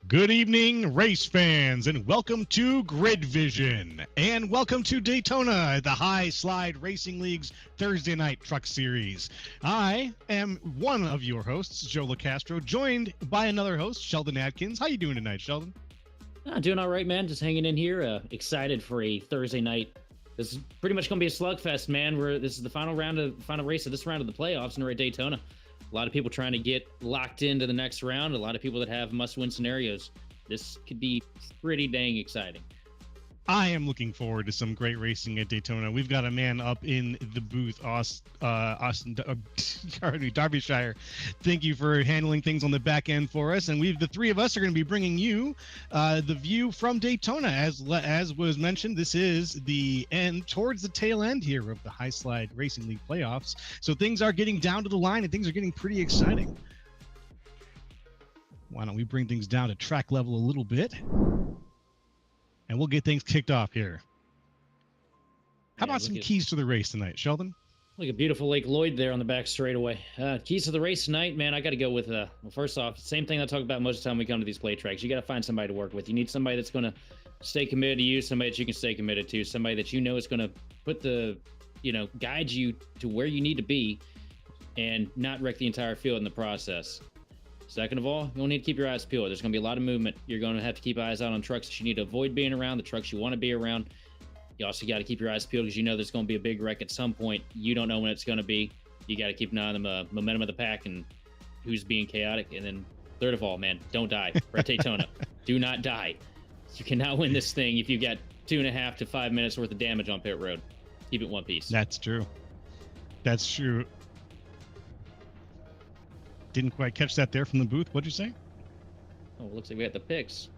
Good evening, race fans, and welcome to GridVision, and welcome to Daytona, the High Slide Racing League's Thursday Night Truck Series. I am one of your hosts, Joe LaCastro, joined by another host, Sheldon Atkins. How you doing tonight, Sheldon? Doing all right, man. Just hanging in here. Excited for a Thursday night. This is pretty much going to be a slugfest, man. This is the final race of this round of the playoffs, and we're at Daytona. A lot of people trying to get locked into the next round. A lot of people that have must-win scenarios. This could be pretty dang exciting. I am looking forward to some great racing at Daytona. We've got a man up in the booth, Derbyshire. Thank you for handling things on the back end for us. And the three of us are going to be bringing you the view from Daytona. As was mentioned, this is the end, towards the tail end here of the High Slide Racing League playoffs. So things are getting down to the line and things are getting pretty exciting. Why don't we bring things down to track level a little bit? And we'll get things kicked off here. How about some keys to the race tonight, Sheldon? Like a beautiful Lake Lloyd there on the back straightaway. Keys to the race tonight, man, I got to go with, well, first off, same thing I talk about most of the time we come to these play tracks. You got to find somebody to work with. You need somebody that's going to stay committed to you, somebody that you can stay committed to, somebody that you know is going to put guide you to where you need to be and not wreck the entire field in the process. Second of all, you'll need to keep your eyes peeled. There's going to be a lot of movement. You're going to have to keep eyes out on trucks that you need to avoid being around, the trucks you want to be around. You also got to keep your eyes peeled because you know there's going to be a big wreck at some point. You don't know when it's going to be. You got to keep an eye on the momentum of the pack and who's being chaotic. And then third of all, man, don't die. We're at Daytona. Do not die. You cannot win this thing if you've got 2.5 to 5 minutes worth of damage on pit road. Keep it one piece. That's true. That's true. Didn't quite catch that there from the booth. What'd you say? Oh, it looks like we got the picks.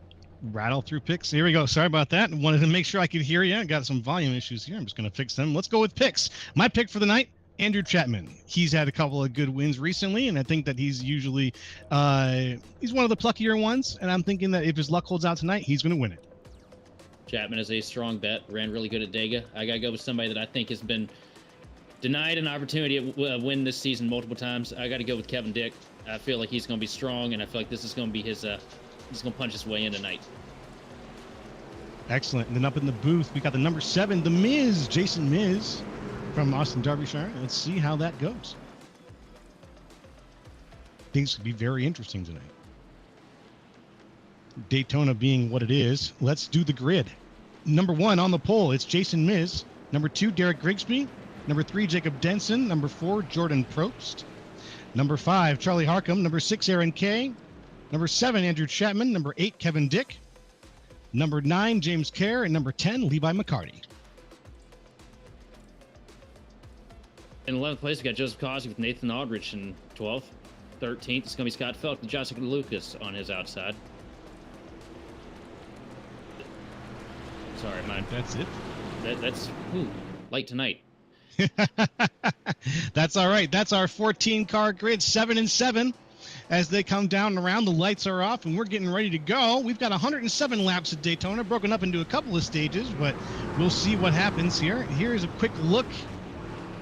Rattle through picks. Here we go. Sorry about that. Wanted to make sure I could hear you. I got some volume issues here. I'm just going to fix them. Let's go with picks. My pick for the night, Andrew Chapman. He's had a couple of good wins recently, and I think that he's usually he's one of the pluckier ones, and I'm thinking that if his luck holds out tonight, he's going to win it. Chapman is a strong bet. Ran really good at Dega. I got to go with somebody that I think has been denied an opportunity to win this season multiple times. I got to go with Kevin Dick. I feel like he's going to be strong, and I feel like this is going to be his, he's going to punch his way in tonight. Excellent. And then up in the booth, we got the number 7, the Miz, Jason Miz from Austin, Derbyshire. Let's see how that goes. Things could be very interesting tonight. Daytona being what it is, let's do the grid. Number 1 on the pole, it's Jason Miz. Number 2, Derek Grigsby. Number 3, Jacob Denson. Number 4, Jordan Probst. Number 5, Charlie Harcum. Number 6, Aaron Kay. Number 7, Andrew Chapman. Number 8, Kevin Dick. Number 9, James Kerr. And number 10, Levi McCarty. In 11th place, we got Joseph Cosby with Nathan Aldrich in 12th. 13th, it's going to be Scott Felk with Jessica Lucas on his outside. Sorry, mine. That's it. That's light tonight. That's all right. That's our 14-car grid, 7 and 7. As they come down and around, the lights are off, and we're getting ready to go. We've got 107 laps at Daytona, broken up into a couple of stages, but we'll see what happens here. Here's a quick look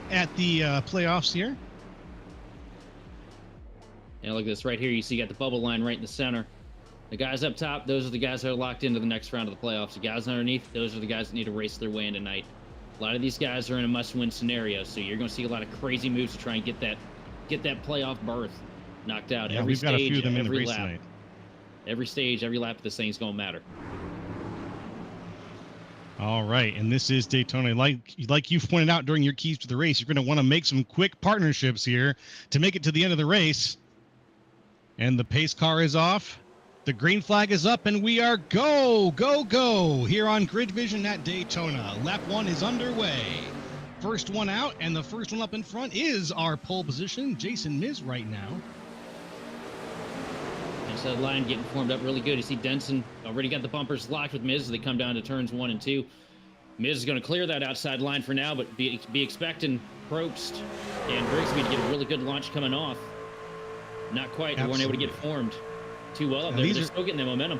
at the playoffs here. And look at this right here. You see you got the bubble line right in the center. The guys up top, those are the guys that are locked into the next round of the playoffs. The guys underneath, those are the guys that need to race their way in tonight. A lot of these guys are in a must-win scenario, so you're going to see a lot of crazy moves to try and get that playoff berth knocked out. Yeah, every we've got a stage, few of them in the every race lap, tonight. every stage, every lap of this thing's going to matter. All right, and this is Daytona. Like you've pointed out during your keys to the race, you're going to want to make some quick partnerships here to make it to the end of the race. And the pace car is off. The green flag is up, and we are go here on GridVision at Daytona. Lap 1 is underway. First one out, and the first one up in front is our pole position, Jason Miz right now. Inside line getting formed up really good. You see Denson already got the bumpers locked with Miz as they come down to turns 1 and 2. Miz is going to clear that outside line for now, but be expecting Probst and Grigsby to get a really good launch coming off. Not quite. They weren't able to get formed too well up there. They're still getting their momentum.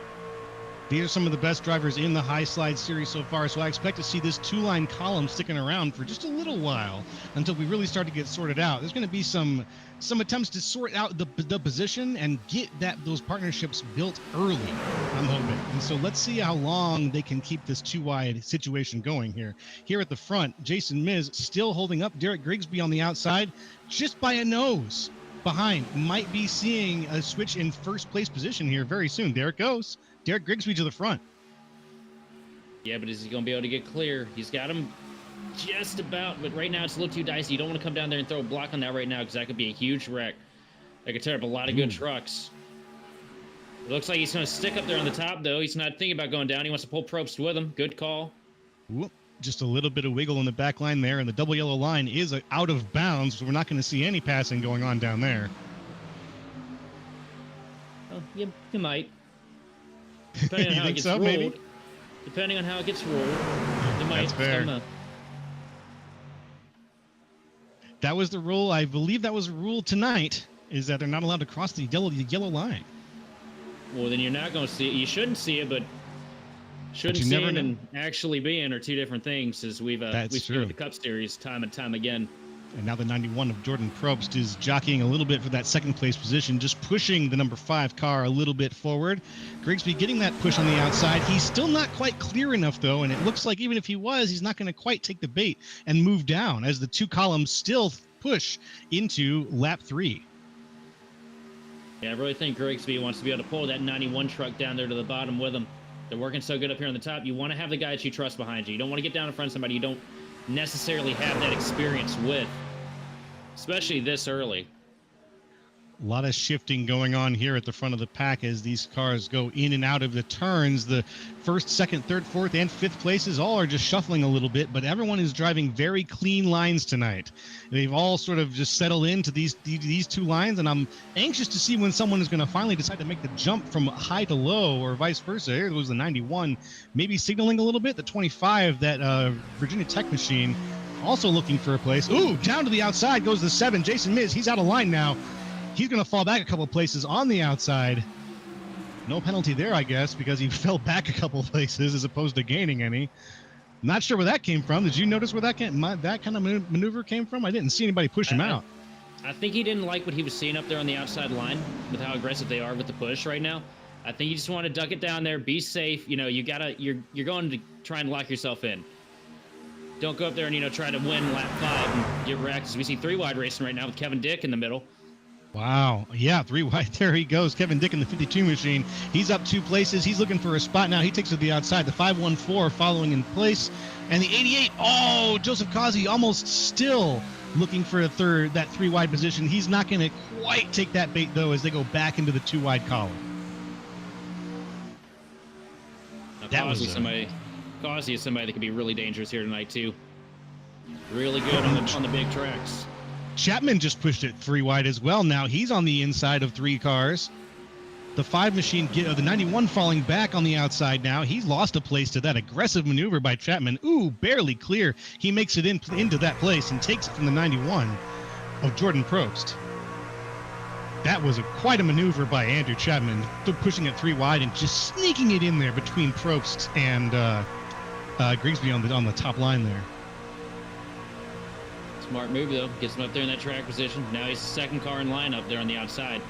These are some of the best drivers in the high slide series so far, so I expect to see this two-line column sticking around for just a little while until we really start to get sorted out. There's going to be some attempts to sort out the position and get those partnerships built early, I'm hoping. And so let's see how long they can keep this two-wide situation going here. Here at the front, Jason Miz still holding up Derek Grigsby on the outside just by a nose behind. Might be seeing a switch in first place position here very soon. There it goes. Derek Grigsby to the front. Yeah, but is he going to be able to get clear? He's got him just about, but right now it's a little too dicey. You don't want to come down there and throw a block on that right now because that could be a huge wreck. That could tear up a lot of good trucks. It looks like he's going to stick up there on the top, though. He's not thinking about going down. He wants to pull Probst with him. Good call. Whoop. Just a little bit of wiggle in the back line there, and the double yellow line is out of bounds, so we're not going to see any passing going on down there. Oh, you might. Depending on how it gets rolled. Maybe? Depending on how it gets rolled, it might. That's fair. That was the rule. I believe that was a rule tonight, is that they're not allowed to cross the yellow line. Well, then you're not going to see it. You shouldn't see it, but shouldn't see it and actually being are two different things, as we've seen with the Cup Series time and time again. And now the 91 of Jordan Probst is jockeying a little bit for that second place position, just pushing the number 5 car a little bit forward. Grigsby getting that push on the outside. He's still not quite clear enough, though, and it looks like even if he was, he's not going to quite take the bait and move down as the two columns still push into lap 3. Yeah, I really think Grigsby wants to be able to pull that 91 truck down there to the bottom with him. They're working so good up here on the top. You want to have the guy that you trust behind you. You don't want to get down in front of somebody you don't necessarily have that experience with, especially this early. A lot of shifting going on here at the front of the pack as these cars go in and out of the turns. The first, second, third, fourth, and fifth places all are just shuffling a little bit, but everyone is driving very clean lines tonight. They've all sort of just settled into these two lines, and I'm anxious to see when someone is going to finally decide to make the jump from high to low or vice versa. Here was the 91, maybe signaling a little bit. The 25, that Virginia Tech machine, also looking for a place. Ooh, down to the outside goes the 7, Jason Miz. He's out of line now. He's going to fall back a couple of places on the outside. No penalty there, I guess, because he fell back a couple of places as opposed to gaining any. Not sure where that came from. Did you notice where that kind of maneuver came from? I didn't see anybody push him out. I think he didn't like what he was seeing up there on the outside line with how aggressive they are with the push right now. I think you just want to duck it down there, be safe. You know, you're going to try and lock yourself in. Don't go up there and, try to win lap 5 and get wrecked. As we see 3 wide racing right now with Kevin Dick in the middle. Wow. Yeah, 3 wide. There he goes. Kevin Dick in the 52 machine. He's up 2 places. He's looking for a spot now. He takes it to the outside. The 514 following in place. And the 88. Oh, Joseph Causey almost still looking for that 3 wide position. He's not going to quite take that bait, though, as they go back into the 2 wide column. Causey is somebody that could be really dangerous here tonight, too. Really good on the big tracks. Chapman just pushed it 3 wide as well. Now he's on the inside of 3 cars. The 5 machine, the 91 falling back on the outside now. He's lost a place to that aggressive maneuver by Chapman. Ooh, barely clear. He makes it into that place and takes it from the 91 of Jordan Probst. That was quite a maneuver by Andrew Chapman, pushing it 3 wide and just sneaking it in there between Probst and Grigsby on the top line there. Smart move, though. Gets him up there in that track position. Now he's the second car in line up there on the outside.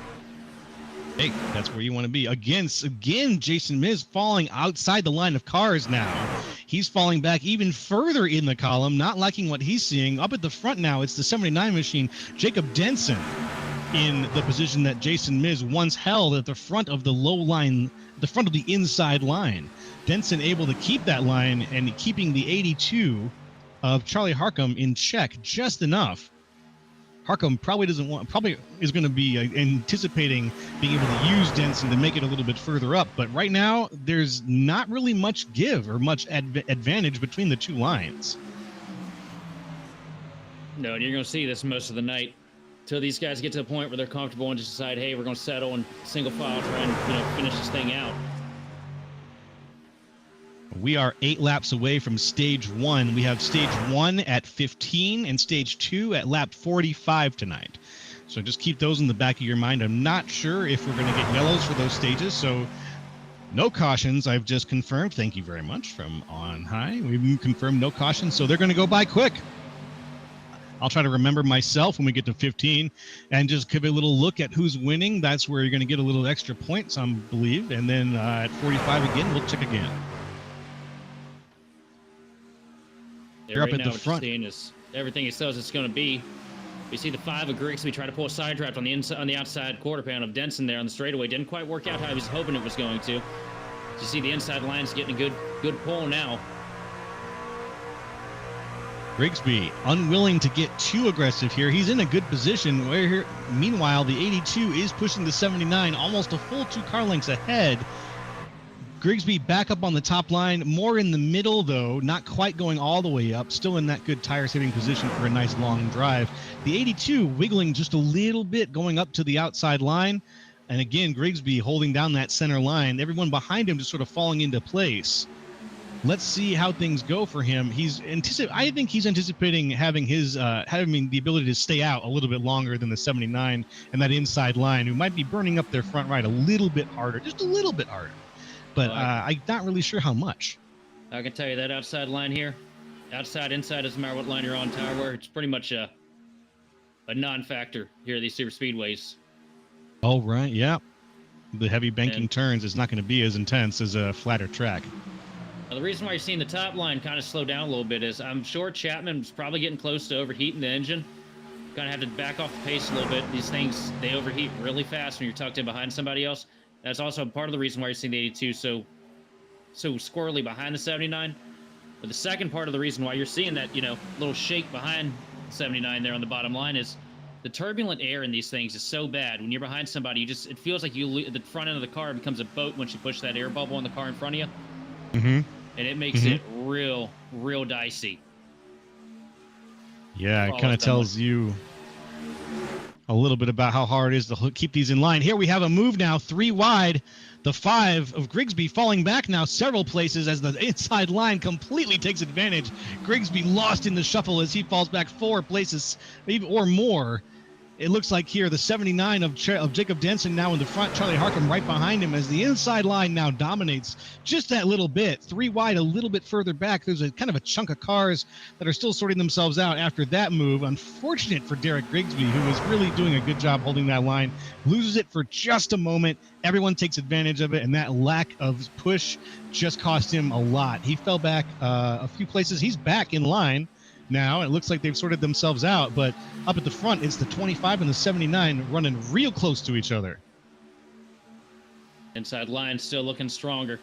Hey, that's where you want to be. Again, Jason Miz falling outside the line of cars now. He's falling back even further in the column, not liking what he's seeing. Up at the front now, it's the 79 machine, Jacob Denson, in the position that Jason Miz once held at the front of the low line, the front of the inside line. Denson able to keep that line and keeping the 82 of Charlie Harcum in check just enough. Harcum probably is going to be anticipating being able to use Denson to make it a little bit further up. But right now, there's not really much give or much advantage between the 2 lines. No, and you're going to see this most of the night until these guys get to the point where they're comfortable and just decide, hey, we're going to settle and single file, try and finish this thing out. We are 8 laps away from stage 1. We have stage 1 at 15 and stage 2 at lap 45 tonight. So just keep those in the back of your mind. I'm not sure if we're going to get yellows for those stages. So No cautions. I've just confirmed. Thank you very much from on high. We've confirmed no cautions, so they're going to go by quick. I'll try to remember myself when we get to 15 and just give a little look at who's winning. That's where you're going to get a little extra points, I believe. And then at 45 again, we'll check again. Yeah, right up at the front. Is everything it says it's going to be. We see the 5 of Grigsby try to pull a side draft on the inside, on the outside quarter pound of Denson there on the straightaway. Didn't quite work out how he was hoping it was going to. You see the inside line's getting a good pull now. Grigsby unwilling to get too aggressive here. He's in a good position. Where here, meanwhile, the 82 is pushing the 79 almost a full 2 car lengths ahead. Grigsby back up on the top line, more in the middle though, not quite going all the way up, still in that good tire saving position for a nice long drive. The 82 wiggling just a little bit going up to the outside line. And again, Grigsby holding down that center line, everyone behind him just sort of falling into place. Let's see how things go for him. I think he's anticipating having the ability to stay out a little bit longer than the 79 and that inside line, who might be burning up their front right a little bit harder, just a little bit harder. But I'm not really sure how much. I can tell you that outside line here, outside, inside, doesn't matter what line you're on tire wear. It's pretty much a non-factor here at these super speedways. Oh, right, yeah. The heavy banking turns is not going to be as intense as a flatter track. Now, the reason why you're seeing the top line kind of slow down a little bit is I'm sure Chapman's probably getting close to overheating the engine. Kind of have to back off the pace a little bit. These things, they overheat really fast when you're tucked in behind somebody else. That's also part of the reason why you're seeing the 82 so squirrely behind the 79. But the second part of the reason why you're seeing that, little shake behind 79 there on the bottom line is the turbulent air in these things is so bad. When you're behind somebody, it feels like the front end of the car becomes a boat once you push that air bubble in the car in front of you. Mm-hmm. And it makes it real dicey. Yeah, it kind of tells you a little bit about how hard it is to keep these in line. Here we have a move now, 3 wide. The 5 of Grigsby falling back now several places as the inside line completely takes advantage. Grigsby lost in the shuffle as he falls back 4 places or more. It looks like here the 79 of Jacob Denson now in the front, Charlie Harcum right behind him as the inside line now dominates just that little bit. 3 wide, a little bit further back. There's a kind of a chunk of cars that are still sorting themselves out after that move. Unfortunate for Derek Grigsby, who was really doing a good job holding that line. Loses it for just a moment. Everyone takes advantage of it, and that lack of push just cost him a lot. He fell back a few places. He's back in line now. It looks like they've sorted themselves out, but up at the front, it's the 25 and the 79 running real close to each other. Inside line still looking stronger.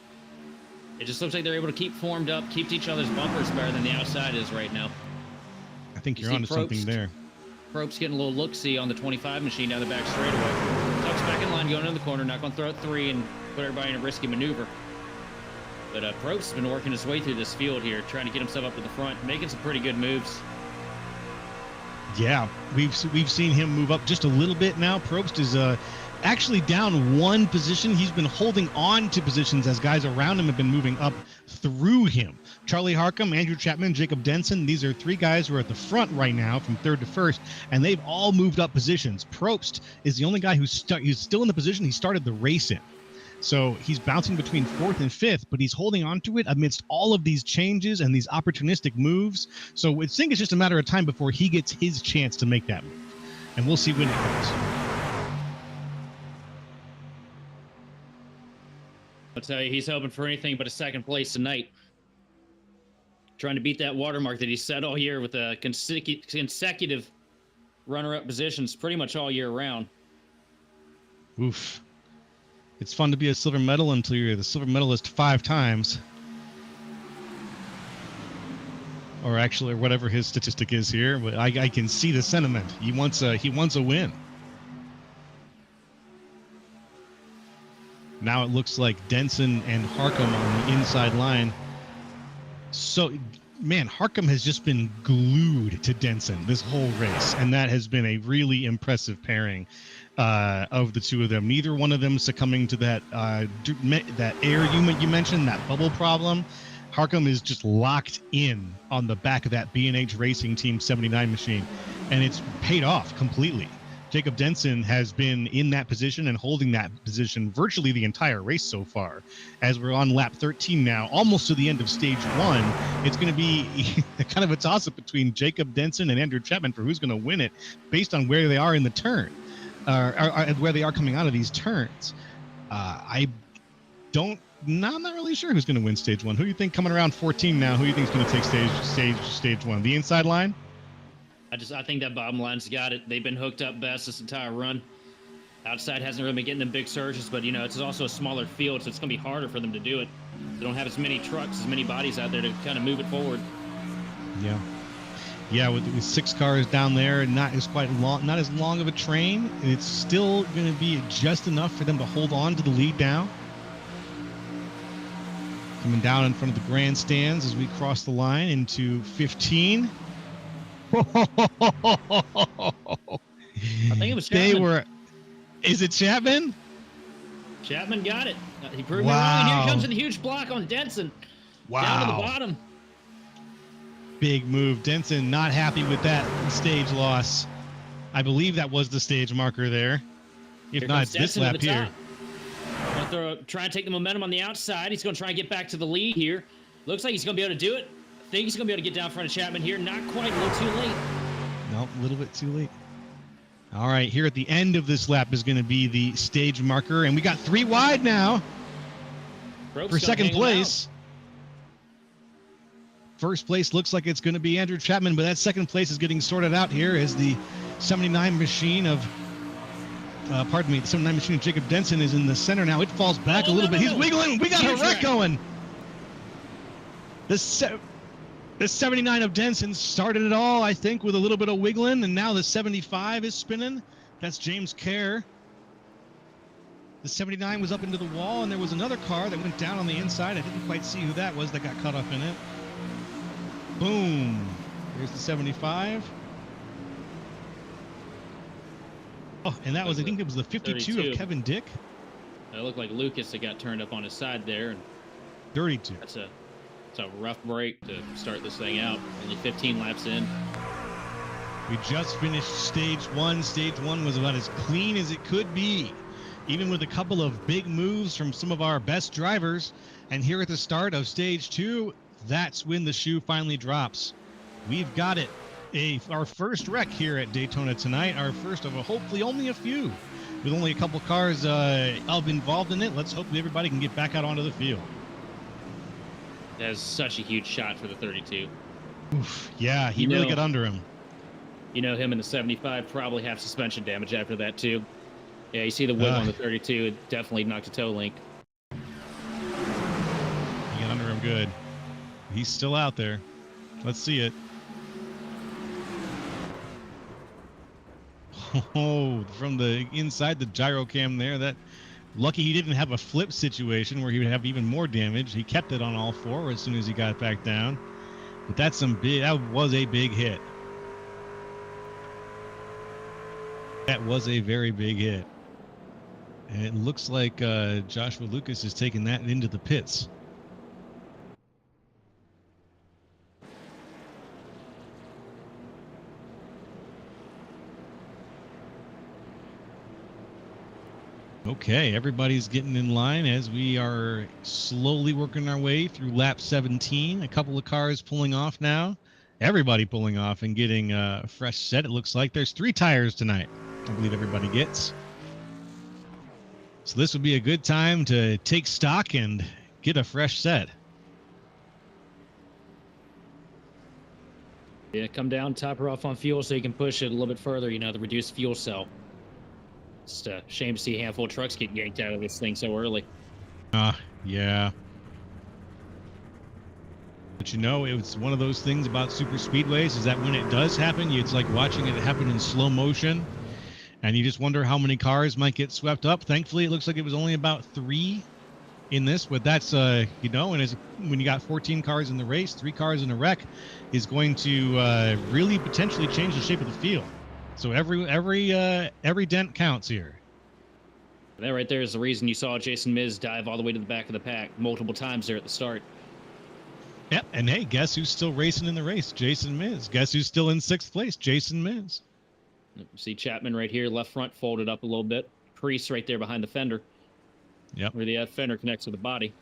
It just looks like they're able to keep formed up, keep each other's bumpers better than the outside is right now. I think you're onto something there. Probst's getting a little look-see on the 25 machine down the back straightaway. Tucks back in line, going into the corner, not going to throw it 3 and put everybody in a risky maneuver. But Probst's been working his way through this field here, trying to get himself up to the front, making some pretty good moves. Yeah, we've seen him move up just a little bit now. Probst is actually down 1 position. He's been holding on to positions as guys around him have been moving up through him. Charlie Harcum, Andrew Chapman, Jacob Denson, these are 3 guys who are at the front right now from 3rd to 1st, and they've all moved up positions. Probst is the only guy who's still in the position he started the race in. So he's bouncing between 4th and 5th, but he's holding on to it amidst all of these changes and these opportunistic moves. So I think it's just a matter of time before he gets his chance to make that move. And we'll see when it comes. I'll tell you, he's hoping for anything but a 2nd place tonight. Trying to beat that watermark that he set all year with a consecutive runner-up positions pretty much all year round. Oof. It's fun to be a silver medal until you're the silver medalist 5 times. Or actually, whatever his statistic is here. But I can see the sentiment. He wants a win. Now it looks like Denson and Harcum on the inside line. So, man, Harcum has just been glued to Denson this whole race, and that has been a really impressive pairing of the 2 of them. Neither one of them succumbing to that air you mentioned, that bubble problem. Harcum is just locked in on the back of that B&H Racing Team 79 machine, and it's paid off completely. Jacob Denson has been in that position and holding that position virtually the entire race so far. As we're on lap 13 now, almost to the end of stage 1, it's going to be kind of a toss-up between Jacob Denson and Andrew Chapman for who's going to win it based on where they are in the turn, or where they are coming out of these turns. I'm not really sure who's going to win stage 1. Who do you think coming around 14 now? Who do you think is going to take stage 1? The inside line? I think that bottom line's got it. They've been hooked up best this entire run. Outside hasn't really been getting them big surges, but it's also a smaller field, so it's going to be harder for them to do it. They don't have as many trucks, as many bodies out there to kind of move it forward. Yeah, with 6 cars down there, and not as long of a train, and it's still going to be just enough for them to hold on to the lead now. Coming down in front of the grandstands as we cross the line into 15. I think it was Chapman. Is it Chapman? Chapman got it. He proved me wrong, and here comes a huge block on Denson. Wow. Down to the bottom. Big move. Denson not happy with that stage loss. I believe that was the stage marker there. If not, it's this lap here. Try and take the momentum on the outside. He's going to try and get back to the lead here. Looks like he's going to be able to do it. I think he's going to be able to get down in front of Chapman here. Not quite, a little too late. Nope, a little bit too late. All right, here at the end of this lap is going to be the stage marker, and we got 3 wide now for second place. First place looks like it's going to be Andrew Chapman, but that second place is getting sorted out here as the 79 machine of the 79 machine of Jacob Denson is in the center now. It falls back a little bit. He's wiggling. We got a wreck going. The 79 of Denson started it all, I think, with a little bit of wiggling, and now the 75 is spinning. That's James Kerr. The 79 was up into the wall, and there was another car that went down on the inside. I didn't quite see who that was that got caught up in it. Boom. There's the 75. Oh, and that was, I think it was the 52 of Kevin Dick. It looked like Lucas that got turned up on his side there. And 32. It's a rough break to start this thing out. Only 15 laps in. We just finished stage 1. Stage 1 was about as clean as it could be, even with a couple of big moves from some of our best drivers. And here at the start of stage 2, that's when the shoe finally drops. We've got it. Our first wreck here at Daytona tonight, our first of hopefully only a few, with only a couple cars involved in it. Let's hope everybody can get back out onto the field. That is such a huge shot for the 32. Oof, yeah, he really got under him. Him and the 75 probably have suspension damage after that too. Yeah, you see the whip on the 32, it definitely knocked a toe link. He got under him good. He's still out there. Let's see it. Oh, from the inside the gyro cam there, that lucky he didn't have a flip situation where he would have even more damage. He kept it on all 4 as soon as he got back down. But that was a big hit. That was a very big hit. And it looks like Joshua Lucas is taking that into the pits. Okay, everybody's getting in line as we are slowly working our way through lap 17. A couple of cars pulling off now. Everybody pulling off and getting a fresh set. It looks like there's 3 tires tonight, I believe everybody gets. So this would be a good time to take stock and get a fresh set. Yeah, come down, top her off on fuel so you can push it a little bit further, the reduced fuel cell. It's a shame to see a handful of trucks get yanked out of this thing so early. Yeah. But it's one of those things about super speedways is that when it does happen, it's like watching it happen in slow motion. And you just wonder how many cars might get swept up. Thankfully, it looks like it was only about 3 in this, but that's, and when you got 14 cars in the race, 3 cars in a wreck is going to really potentially change the shape of the field. So every dent counts here. That right there is the reason you saw Jason Miz dive all the way to the back of the pack multiple times there at the start. Yep, and hey, guess who's still racing in the race? Jason Miz. Guess who's still in 6th place? Jason Miz. See Chapman right here, left front folded up a little bit. Crease right there behind the fender. Yep. Where the fender connects with the body.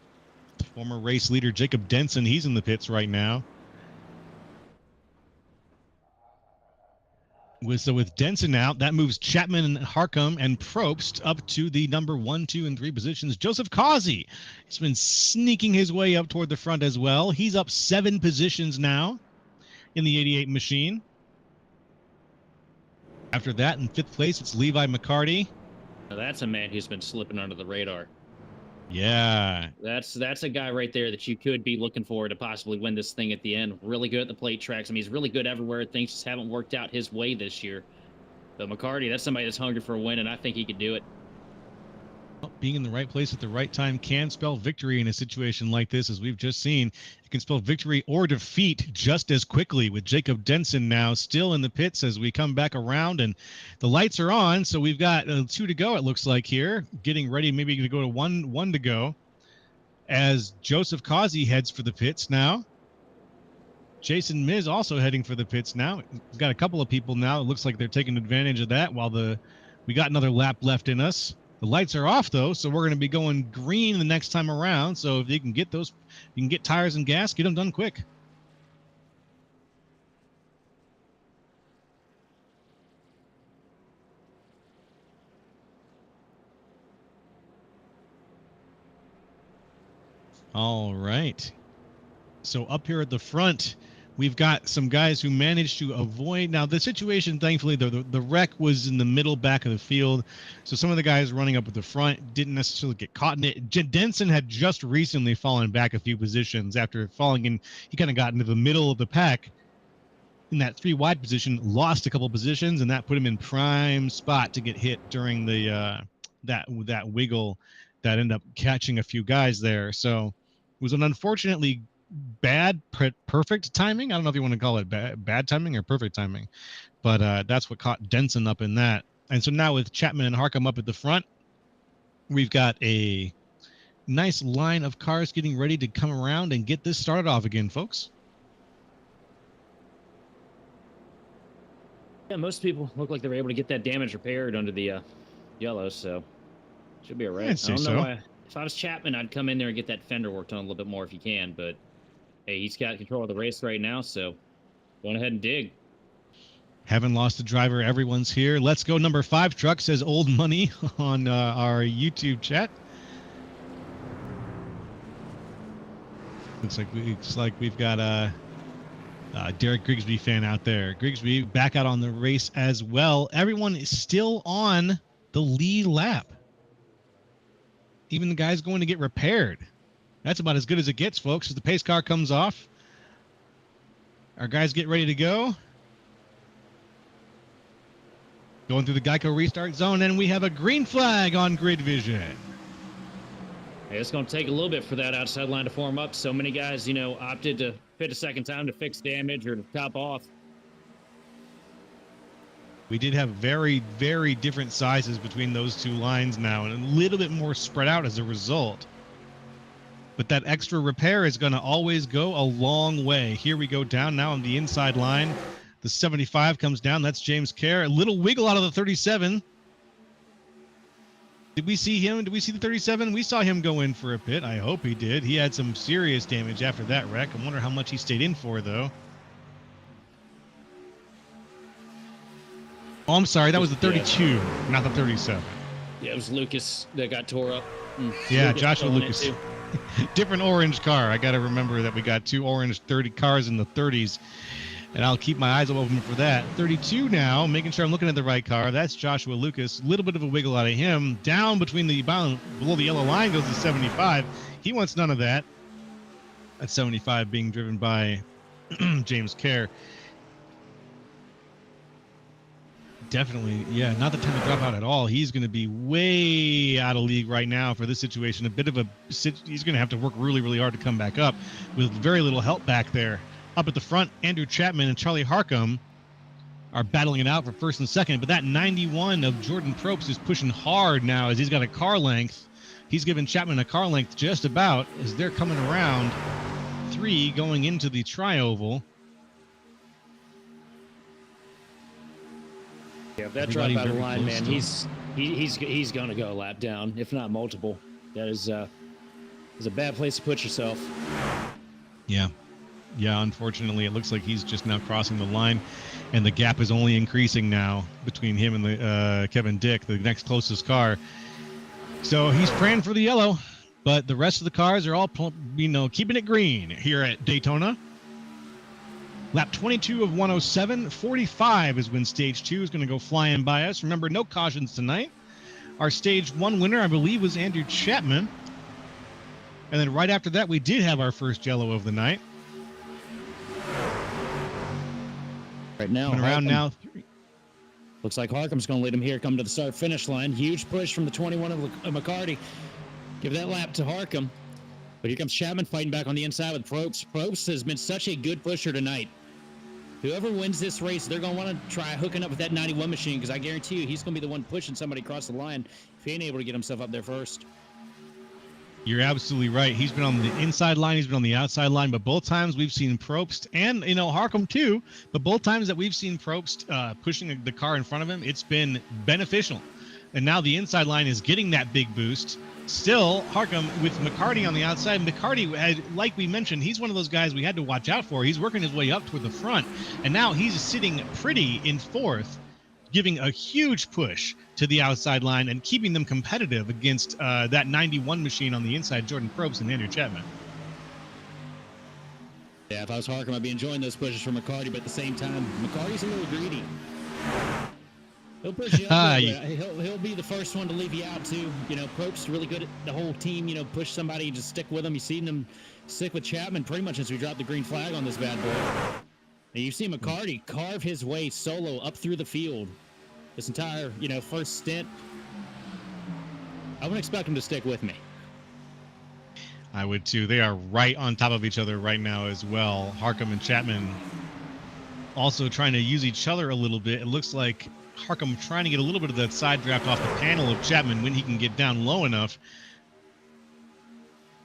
Former race leader Jacob Denson, he's in the pits right now. With Denson out, that moves Chapman and Harcum and Probst up to the number 1, 2, and 3 positions. Joseph Causey has been sneaking his way up toward the front as well. He's up 7 positions now in the 88 machine. After that, in 5th place, it's Levi McCarty. Now that's a man who's been slipping under the radar. Yeah. That's a guy right there that you could be looking for to possibly win this thing at the end. Really good at the plate tracks. I mean, he's really good everywhere. Things just haven't worked out his way this year. But McCarty, that's somebody that's hungry for a win, and I think he could do it. Being in the right place at the right time can spell victory in a situation like this, as we've just seen. It can spell victory or defeat just as quickly, with Jacob Denson now still in the pits as we come back around, and the lights are on. So we've got 2 to go, it looks like here, getting ready maybe to go to one to go, as Joseph Causey heads for the pits now. Jason Miz also heading for the pits now. We've got a couple of people now. It looks like they're taking advantage of that while we got another lap left in us. The lights are off though, so we're going to be going green the next time around. So if you can get those, you can get tires and gas, get them done quick. All right. So up here at the front, we've got some guys who managed to avoid. Now, the situation, thankfully, the wreck was in the middle back of the field. So some of the guys running up at the front didn't necessarily get caught in it. Denson had just recently fallen back a few positions after falling in. He kind of got into the middle of the pack in that 3 wide position, lost a couple positions, and that put him in prime spot to get hit during the that wiggle that ended up catching a few guys there. So it was an unfortunately bad perfect timing. I don't know if you want to call it bad timing or perfect timing, but that's what caught Denson up in that. And so now with Chapman and Harcum up at the front, we've got a nice line of cars getting ready to come around and get this started off again, folks. Yeah, most people look like they were able to get that damage repaired under the yellow, so should be all right. I don't know why. If I was Chapman, I'd come in there and get that fender worked on a little bit more if you can, but hey, he's got control of the race right now, so go ahead and dig. Haven't lost a driver. Everyone's here. Let's go. Number 5 truck, says Old Money on our YouTube chat. Looks like we've got a Derek Grigsby fan out there. Grigsby back out on the race as well. Everyone is still on the lead lap. Even the guy's going to get repaired. That's about as good as it gets, folks. As the pace car comes off, our guys get ready to go. Going through the Geico restart zone, and we have a green flag on GridVision. Hey, it's going to take a little bit for that outside line to form up. So many guys, opted to fit a second time to fix damage or to top off. We did have very, very different sizes between those 2 lines now, and a little bit more spread out as a result. But that extra repair is going to always go a long way. Here we go down now on the inside line. The 75 comes down. That's James Kerr. A little wiggle out of the 37. Did we see him? Did we see the 37? We saw him go in for a pit. I hope he did. He had some serious damage after that wreck. I wonder how much he stayed in for, though. Oh, I'm sorry. That was the 32, not the 37. Yeah, it was Lucas that got tore up. Yeah, Lucas Joshua Lucas. Different orange car. I got to remember that we got 2 orange 30 cars in the 30s, and I'll keep my eyes open for that. 32 now, making sure I'm looking at the right car. That's Joshua Lucas. A little bit of a wiggle out of him. Down between below the yellow line goes the 75. He wants none of that. That 75 being driven by James Kerr. Definitely, yeah, not the time to drop out at all. He's going to be way out of league right now for this situation. He's going to have to work really, really hard to come back up with very little help back there. Up at the front, Andrew Chapman and Charlie Harcum are battling it out for first and second, but that 91 of Jordan Probst is pushing hard now as he's got a car length. He's given Chapman a car length just about as they're coming around 3 going into the tri-oval. Yeah, if that Everybody drive by the very line, close man, still. he's gonna go a lap down, if not multiple. That is a bad place to put yourself. Yeah. Yeah, unfortunately, it looks like he's just now crossing the line, and the gap is only increasing now between him and the Kevin Dick, the next closest car. So he's praying for the yellow, but the rest of the cars are all, keeping it green here at Daytona. Lap 22 of 107. 45 is when stage 2 is going to go flying by us. Remember, no cautions tonight. Our stage 1 winner, I believe, was Andrew Chapman. And then right after that, we did have our first yellow of the night. Right now, Coming around now. Looks like Harkham's going to lead him here, come to the start-finish line. Huge push from the 21 of McCarty. Give that lap to Harkham. But here comes Chapman fighting back on the inside with Probst. Probst has been such a good pusher tonight. Whoever wins this race, they're going to want to try hooking up with that 91 machine, because I guarantee you he's going to be the one pushing somebody across the line if he ain't able to get himself up there first. You're absolutely right. He's been on the inside line. He's been on the outside line. But both times we've seen Probst and, Harkham too. But both times that we've seen Probst pushing the car in front of him, it's been beneficial. And now the inside line is getting that big boost. Still, Harkham with McCarty on the outside. McCarty, like we mentioned, he's one of those guys we had to watch out for. He's working his way up toward the front. And now he's sitting pretty in fourth, giving a huge push to the outside line and keeping them competitive against that 91 machine on the inside, Jordan Probst and Andrew Chapman. Yeah, if I was Harkham, I'd be enjoying those pushes from McCarty, but at the same time, McCarty's a little greedy. He'll push you up, he'll be the first one to leave you out too. Probst really good at the whole team, push somebody, just stick with them. You've seen them stick with Chapman pretty much since we dropped the green flag on this bad boy. And you see McCarty carve his way solo up through the field this entire, first stint. I wouldn't expect him to stick with me. I would too. They are right on top of each other right now as well. Harkham and Chapman also trying to use each other a little bit. It looks like Harkham trying to get a little bit of that side draft off the panel of Chapman when he can get down low enough.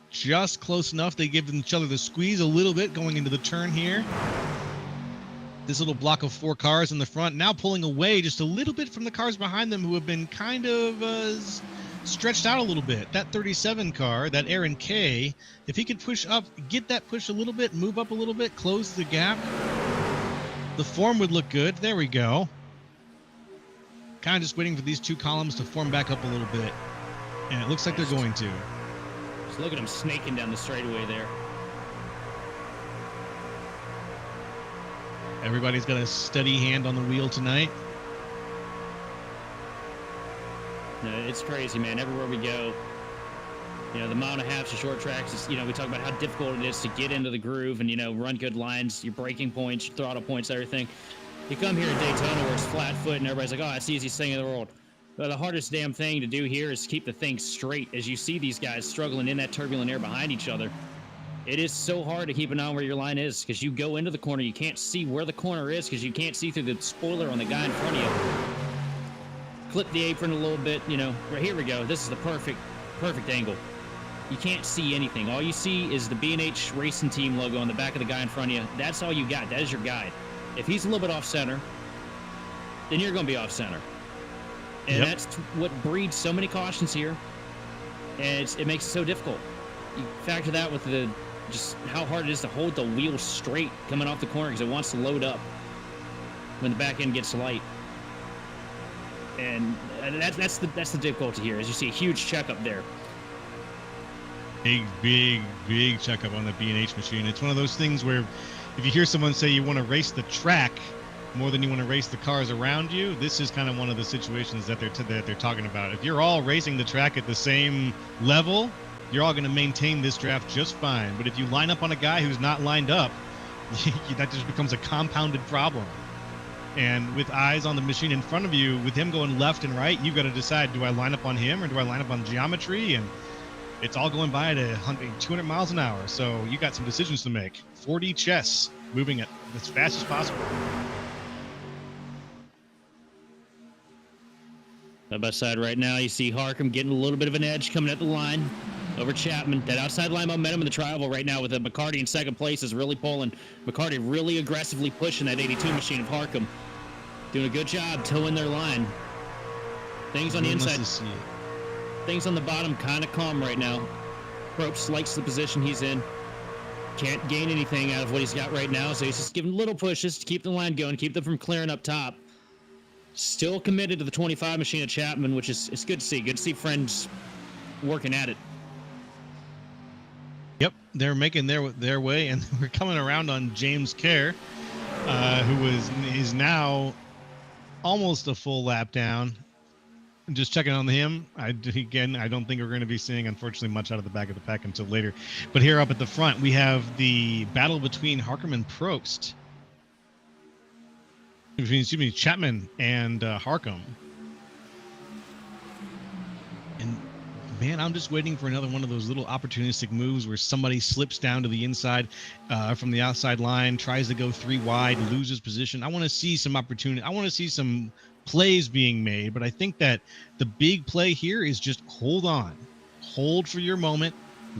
Just close enough. They give each other the squeeze a little bit going into the turn here. This little block of 4 cars in the front now pulling away just a little bit from the cars behind them who have been kind of stretched out a little bit. That 37 car, that Aaron K, if he could push up, get that push a little bit, move up a little bit, close the gap, the form would look good. There we go. Kind of just waiting for these 2 columns to form back up a little bit. And it looks like they're going to. Just look at him snaking down the straightaway there. Everybody's got a steady hand on the wheel tonight. No, it's crazy, man. Everywhere we go, the mile and a half to short tracks is, we talk about how difficult it is to get into the groove and, run good lines, your braking points, your throttle points, everything. You come here at Daytona where it's flat foot and everybody's like, oh, that's the easiest thing in the world. But the hardest damn thing to do here is keep the thing straight as you see these guys struggling in that turbulent air behind each other. It is so hard to keep an eye on where your line is because you go into the corner, you can't see where the corner is because you can't see through the spoiler on the guy in front of you. Clip the apron a little bit, right here we go. This is the perfect angle. You can't see anything. All you see is the B&H Racing Team logo on the back of the guy in front of you. That's all you got. That is your guide. If he's a little bit off center, then you're going to be off center. And that's what breeds so many cautions here. And it makes it so difficult. You factor that with just how hard it is to hold the wheel straight coming off the corner because it wants to load up when the back end gets light. And that's the difficulty here, as you see a huge checkup there. Big checkup on the B&H machine. It's one of those things where if you hear someone say you want to race the track more than you want to race the cars around you, this is kind of one of the situations that they're talking about. If you're all racing the track at the same level, you're all going to maintain this draft just fine. But if you line up on a guy who's not lined up, that just becomes a compounded problem. And with eyes on the machine in front of you, with him going left and right, you've got to decide, do I line up on him or do I line up on geometry? And it's all going by at 200 miles an hour. So you got some decisions to make. 40 chess, moving it as fast as possible. Side by side right now, you see Harkham getting a little bit of an edge coming at the line over Chapman. That outside line momentum in the tri-oval right now with McCarty in second place is really pulling. McCarty really aggressively pushing that 82 machine of Harkham. Doing a good job towing their line. Things on the inside. Things on the bottom kind of calm right now. Probst likes the position he's in. Can't gain anything out of what he's got right now, so he's just giving little pushes to keep the line going, keep them from clearing up top. Still committed to the 25 machine of Chapman, which is it's good to see. Good to see friends working at it. Yep, they're making their way, and we're coming around on James Kerr, who is now almost a full lap down. Just checking on him. I don't think we're going to be seeing, unfortunately, much out of the back of the pack until later. But here up at the front, we have the battle between Harcum and Probst. Chapman and Harcum. And man, I'm just waiting for another one of those little opportunistic moves where somebody slips down to the inside from the outside line, tries to go 3 wide, loses position. I want to see some opportunity. I want to see some plays being made, but I think that the big play here is just hold on, hold for your moment,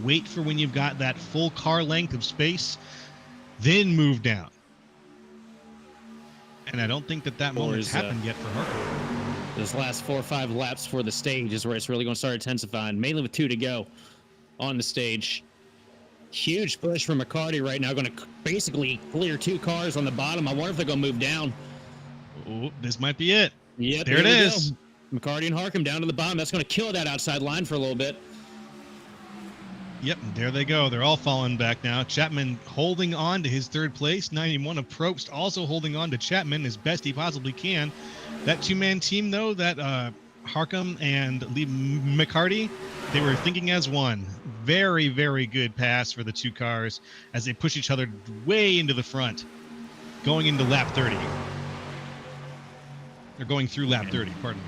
wait for when you've got that full car length of space, then move down. And I don't think that moment's happened yet for Harcum. This last 4 or 5 laps for the stage is where it's really going to start intensifying, mainly with 2 to go on the stage. Huge push from McCarty right now, going to basically clear 2 cars on the bottom. I wonder if they're going to move down. Oh, this might be it. Yep, there it is. McCarty and Harcum down to the bottom. That's going to kill that outside line for a little bit. Yep, there they go. They're all falling back now. Chapman holding on to his 3rd place. 91 of Probst also holding on to Chapman as best he possibly can. That 2-man team, though, that Harcum and Lee McCarty, they were thinking as one. Very, very good pass for the 2 cars as they push each other way into the front, going into lap 30. They're going through lap 30, pardon me.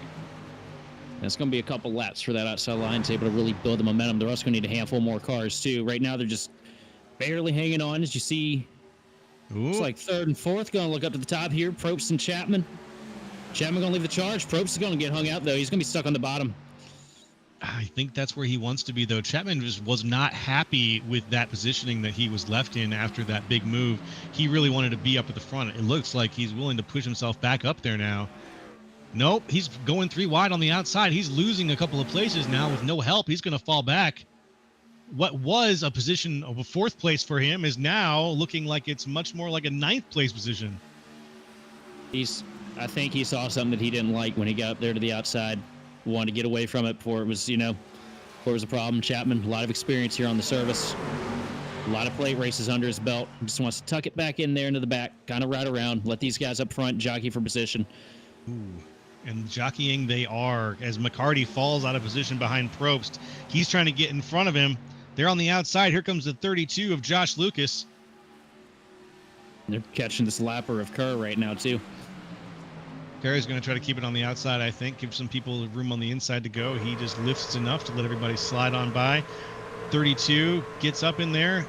It's going to be a couple laps for that outside line to be able to really build the momentum. They're also going to need a handful more cars, too. Right now, they're just barely hanging on. As you see, it's like 3rd and 4th. Going to look up to the top here. Probst and Chapman. Chapman going to leave the charge. Probst is going to get hung out, though. He's going to be stuck on the bottom. I think that's where he wants to be, though. Chapman just was not happy with that positioning that he was left in after that big move. He really wanted to be up at the front. It looks like he's willing to push himself back up there now. Nope, he's going 3 wide on the outside. He's losing a couple of places now with no help. He's going to fall back. What was a position of a 4th place for him is now looking like it's much more like a 9th place position. I think he saw something that he didn't like when he got up there to the outside. Wanted to get away from it before it was, before it was a problem. Chapman, a lot of experience here on the service. A lot of plate races under his belt. He just wants to tuck it back in there into the back, kind of ride around, let these guys up front jockey for position. Ooh. And jockeying they are as McCarty falls out of position behind Probst. He's trying to get in front of him. They're on the outside. Here comes the 32 of Josh Lucas. They're catching this lapper of Kerr right now, too. Kerr's going to try to keep it on the outside, I think. Give some people room on the inside to go. He just lifts enough to let everybody slide on by. 32 gets up in there.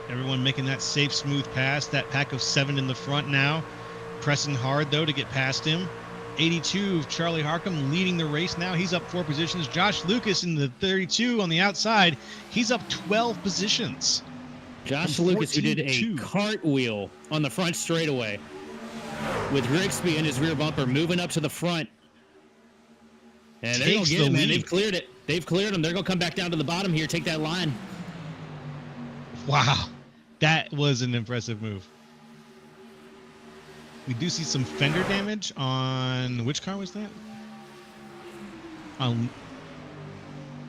Everyone making that safe, smooth pass. That pack of 7 in the front now. Pressing hard, though, to get past him. 82 of Charlie Harcum leading the race now. He's up 4 positions. Josh Lucas in the 32 on the outside. He's up 12 positions. Josh Lucas, who did a cartwheel on the front straightaway with Grigsby in his rear bumper, moving up to the front. And they're going to get it, man. They've cleared it. They've cleared him. They're going to come back down to the bottom here, take that line. Wow. That was an impressive move. We do see some fender damage on which car was that?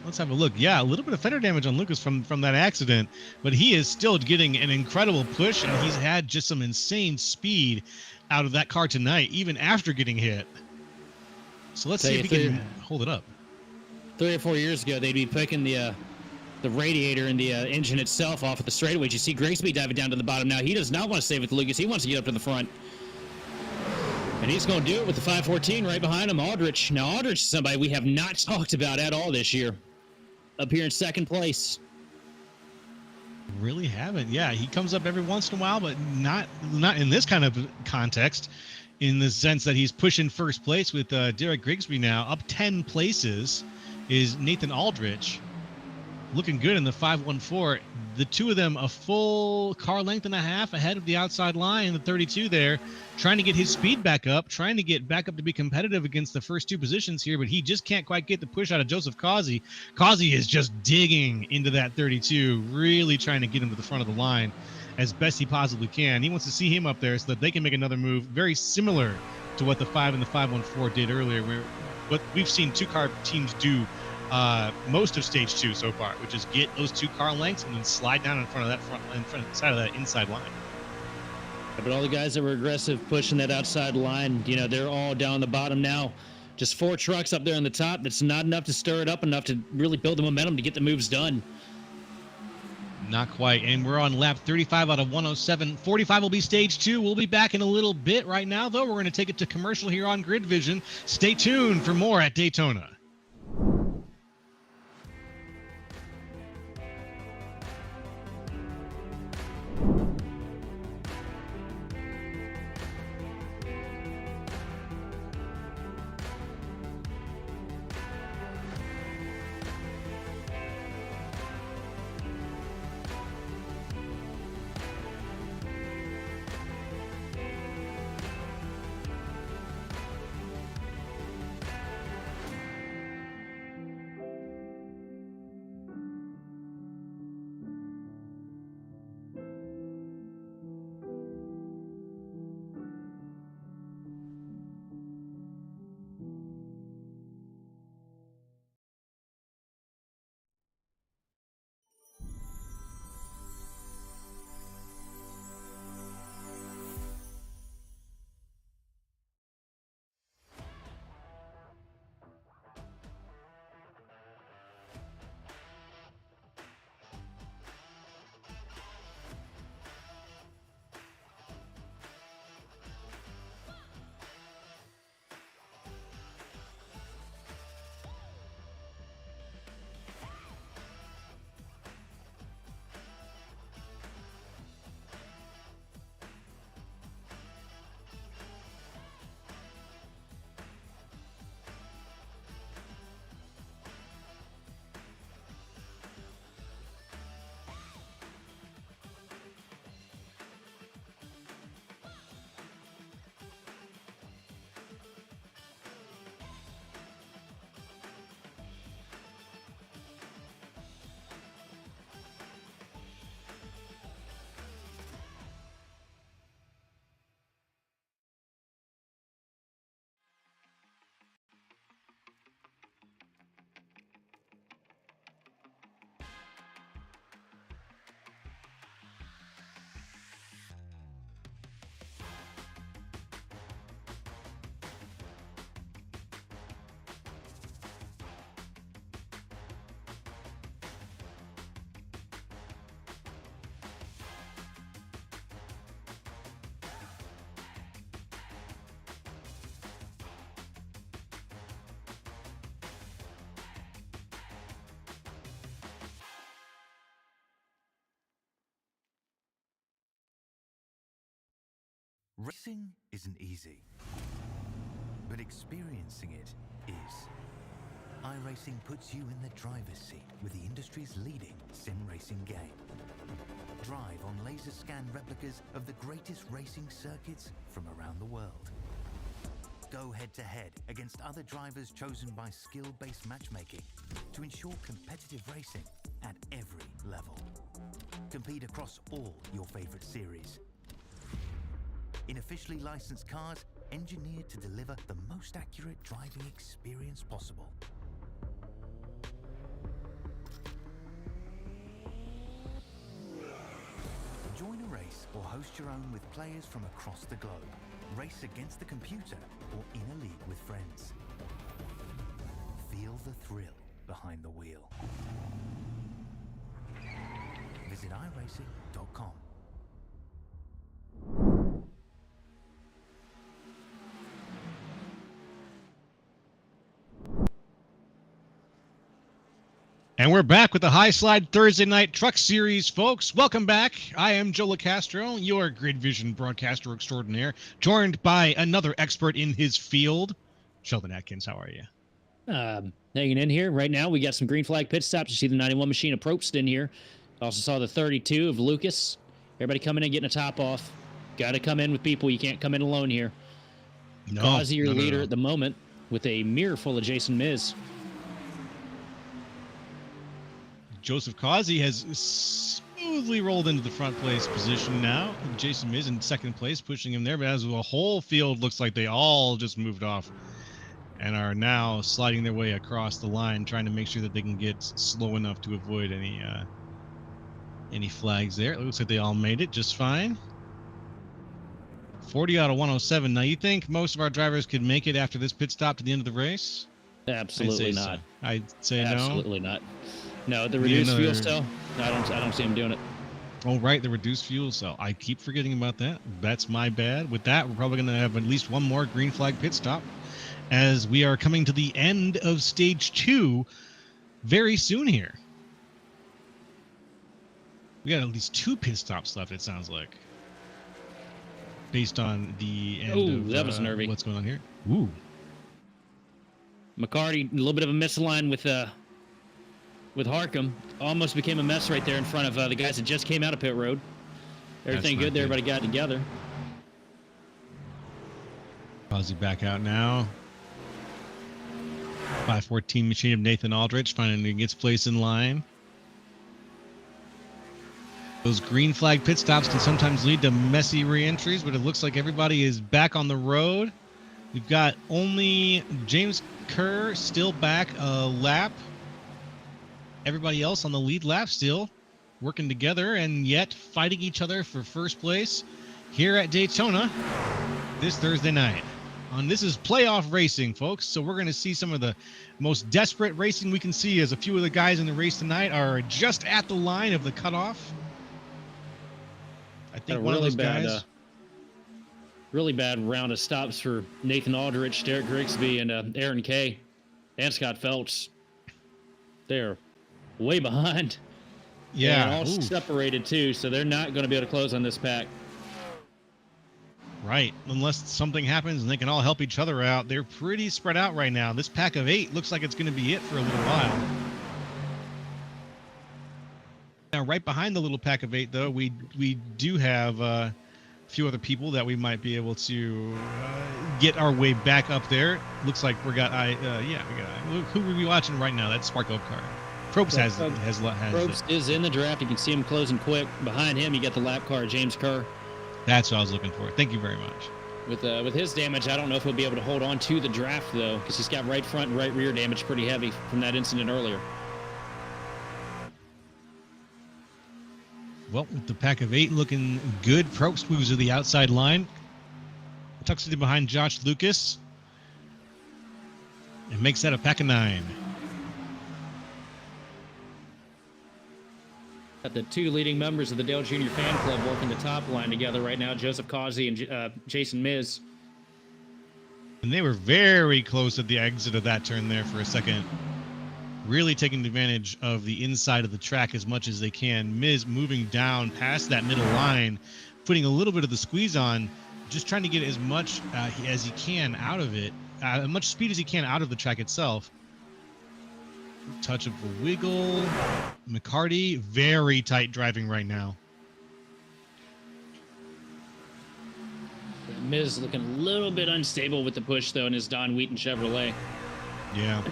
Let's have a look. Yeah, a little bit of fender damage on Lucas from that accident, but he is still getting an incredible push, and he's had just some insane speed out of that car tonight, even after getting hit. So let's see if he can hold it up. 3 or 4 years ago, they'd be picking the radiator and the engine itself off at the straightaways. You see Grigsby diving down to the bottom now. He does not want to stay with Lucas. He wants to get up to the front. And he's going to do it with the 514 right behind him, Aldrich. Now, Aldrich is somebody we have not talked about at all this year. Up here in 2nd place. Really haven't. Yeah, he comes up every once in a while, but not in this kind of context, in the sense that he's pushing 1st place with Derek Grigsby now. Up 10 places is Nathan Aldrich. looking good in the 514. The two of them a full car length and a half ahead of the outside line in the 32 there, trying to get his speed back up, trying to get back up to be competitive against the first two positions here, but he just can't quite get the push out of Joseph Causey. Causey is just digging into that 32, really trying to get him to the front of the line as best he possibly can. He wants to see him up there so that they can make another move very similar to what the 5 and the 514 did earlier, where what we've seen two car teams do most of stage 2 so far, which is get those two car lengths and then slide down in front of that side of that inside line. But all the guys that were aggressive pushing that outside line, you know, they're all down the bottom now. Just 4 trucks up there on the top. That's not enough to stir it up enough to really build the momentum to get the moves done. Not quite. And we're on lap 35 out of 107. 45 will be stage 2. We'll be back in a little bit. Right now, though, we're going to take it to commercial here on GridVision. Stay tuned for more at Daytona. Racing isn't easy, but experiencing it is. iRacing puts you in the driver's seat with the industry's leading sim racing game. Drive on laser scan replicas of the greatest racing circuits from around the world. Go head-to-head against other drivers chosen by skill-based matchmaking to ensure competitive racing at every level. Compete across all your favorite series. In officially licensed cars, engineered to deliver the most accurate driving experience possible. Join a race or host your own with players from across the globe. Race against the computer or in a league with friends. Feel the thrill behind the wheel. Visit iRacing.com. And we're back with the High Slide Thursday Night Truck Series, folks. Welcome back. I am Joe LaCastro, your GridVision broadcaster extraordinaire, joined by another expert in his field. Sheldon Atkins, how are you? Hanging in here right now. We got some green flag pit stops. You see the 91 machine of Probst in here. Also saw the 32 of Lucas. Everybody coming in, getting a top off. Got to come in with people. You can't come in alone here. No, Causey, your no, no, leader no. at the moment, with a mirror full of Jason Miz. Joseph Causey has smoothly rolled into the front place position now. Jason Miz in second place, pushing him there. But as the whole field looks like they all just moved off and are now sliding their way across the line, trying to make sure that they can get slow enough to avoid any flags there. It looks like they all made it just fine. 40 out of 107. Now, you think most of our drivers could make it after this pit stop to the end of the race? Absolutely I'd say not. So. I'd say Absolutely no. not. No, the reduced fuel cell. I don't see him doing it. Oh, right, the reduced fuel cell. I keep forgetting about that. That's my bad. With that, we're probably going to have at least one more green flag pit stop as we are coming to the end of stage 2 very soon here. We got at least 2 pit stops left, it sounds like, based on the end of that was nervy. What's going on here. Ooh. McCarty, a little bit of a misaligned with Harcum. Almost became a mess right there in front of the guys that just came out of pit road. Everything good there. Everybody got together. Causey back out now. 514 machine of Nathan Aldrich finally gets place in line. Those green flag pit stops can sometimes lead to messy re-entries, but it looks like everybody is back on the road. We've got only James Kerr still back a lap. Everybody else on the lead lap still working together and yet fighting each other for first place here at Daytona this Thursday night. This is playoff racing, folks, so we're going to see some of the most desperate racing we can see as a few of the guys in the race tonight are just at the line of the cutoff. I think one of those guys... really bad round of stops for Nathan Aldrich, Derek Grigsby, and Aaron Kay, and Scott Phelps. They're way behind. Yeah. And all separated, too, so they're not going to be able to close on this pack. Right. Unless something happens and they can all help each other out. They're pretty spread out right now. This pack of 8 looks like it's going to be it for a little while. Now, right behind the little pack of 8, though, we do have a few other people that we might be able to get our way back up there. Looks like we got who are we watching right now? That's Sparko car. Probst has Probst is in the draft. You can see him closing quick. Behind him, you got the lap car, James Kerr. That's what I was looking for. Thank you very much. With his damage, I don't know if he'll be able to hold on to the draft, though, because he's got right front and right rear damage pretty heavy from that incident earlier. Well, with the pack of 8 looking good, Probst moves to the outside line. Tucks it behind Josh Lucas. And makes that a pack of 9. Got the 2 leading members of the Dale Jr. fan club working the top line together right now, Joseph Causey and Jason Miz. And they were very close at the exit of that turn there for a second. Really taking advantage of the inside of the track as much as they can. Miz moving down past that middle line, putting a little bit of the squeeze on, just trying to get as much as he can out of it, as much speed as he can out of the track itself. Touch of a wiggle. McCarty, very tight driving right now. Miz looking a little bit unstable with the push, though, in his Don Wheaton Chevrolet. Yeah.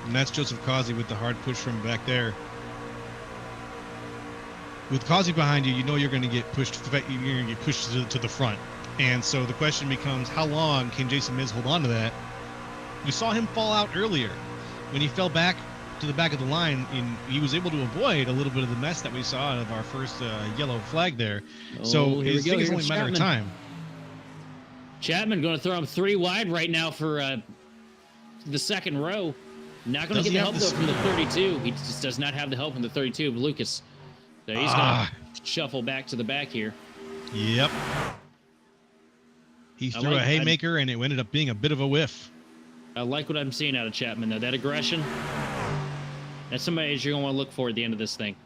And that's Joseph Causey with the hard push from back there. With Causey behind you, you know you're going to get pushed. You're going to get pushed to the front. And so the question becomes, how long can Jason Miz hold on to that? We saw him fall out earlier. When he fell back to the back of the line, he was able to avoid a little bit of the mess that we saw out of our first yellow flag there. So I think it's only a matter of time. Chapman going to throw him 3 wide right now for the second row. Not going to get the help, though, from the 32. He just does not have the help from the 32 of Lucas. So he's going to shuffle back to the back here. Yep. He threw a haymaker, and it ended up being a bit of a whiff. I like what I'm seeing out of Chapman, though. That aggression, that's somebody you're going to want to look for at the end of this thing.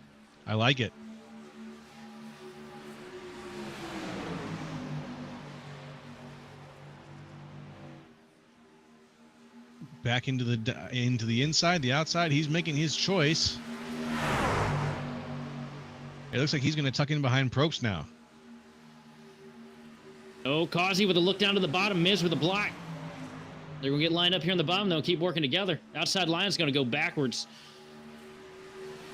I like it. back into the inside, the outside. He's making his choice. It looks like he's going to tuck in behind Probst now. Oh, Causey with a look down to the bottom. Miz with a block. They're going to get lined up here on the bottom. They'll keep working together. Outside line's going to go backwards.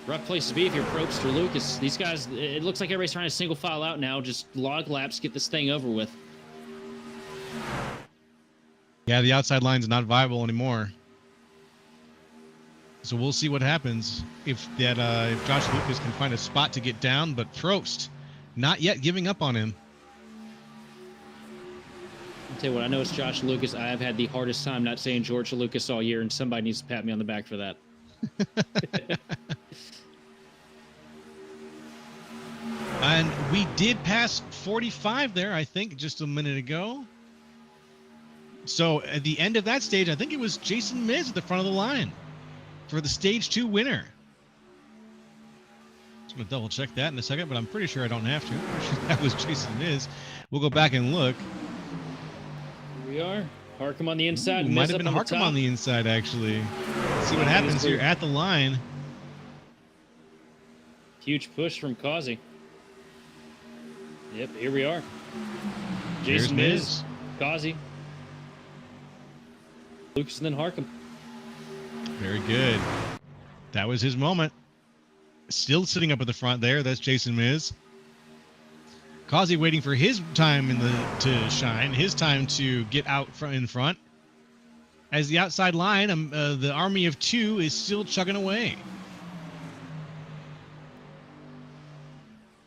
Rough place to be if you're Probst or Lucas. These guys, it looks like everybody's trying to single file out now. Just log laps, get this thing over with. Yeah, the outside line's not viable anymore. So we'll see what happens if Josh Lucas can find a spot to get down, but Probst not yet giving up on him. I'll tell you what, I know it's Josh Lucas. I have had the hardest time not saying George Lucas all year, and somebody needs to pat me on the back for that. And we did pass 45 there, I think, just a minute ago. So at the end of that stage, I think it was Jason Miz at the front of the line for the Stage 2 winner. I'm going to double check that in a second, but I'm pretty sure I don't have to. That was Jason Miz. We'll go back and look. Here we are. Harcum on the inside. Might have been Harcum on the inside, actually. Let's see what happens here at the line. Huge push from Causey. Yep, here we are. Jason Miz, Causey, Lucas, and then Harcum. Very good. That was his moment. Still sitting up at the front there. That's Jason Miz. Causey waiting for his time to shine, his time to get out in front. As the outside line, the army of two is still chugging away.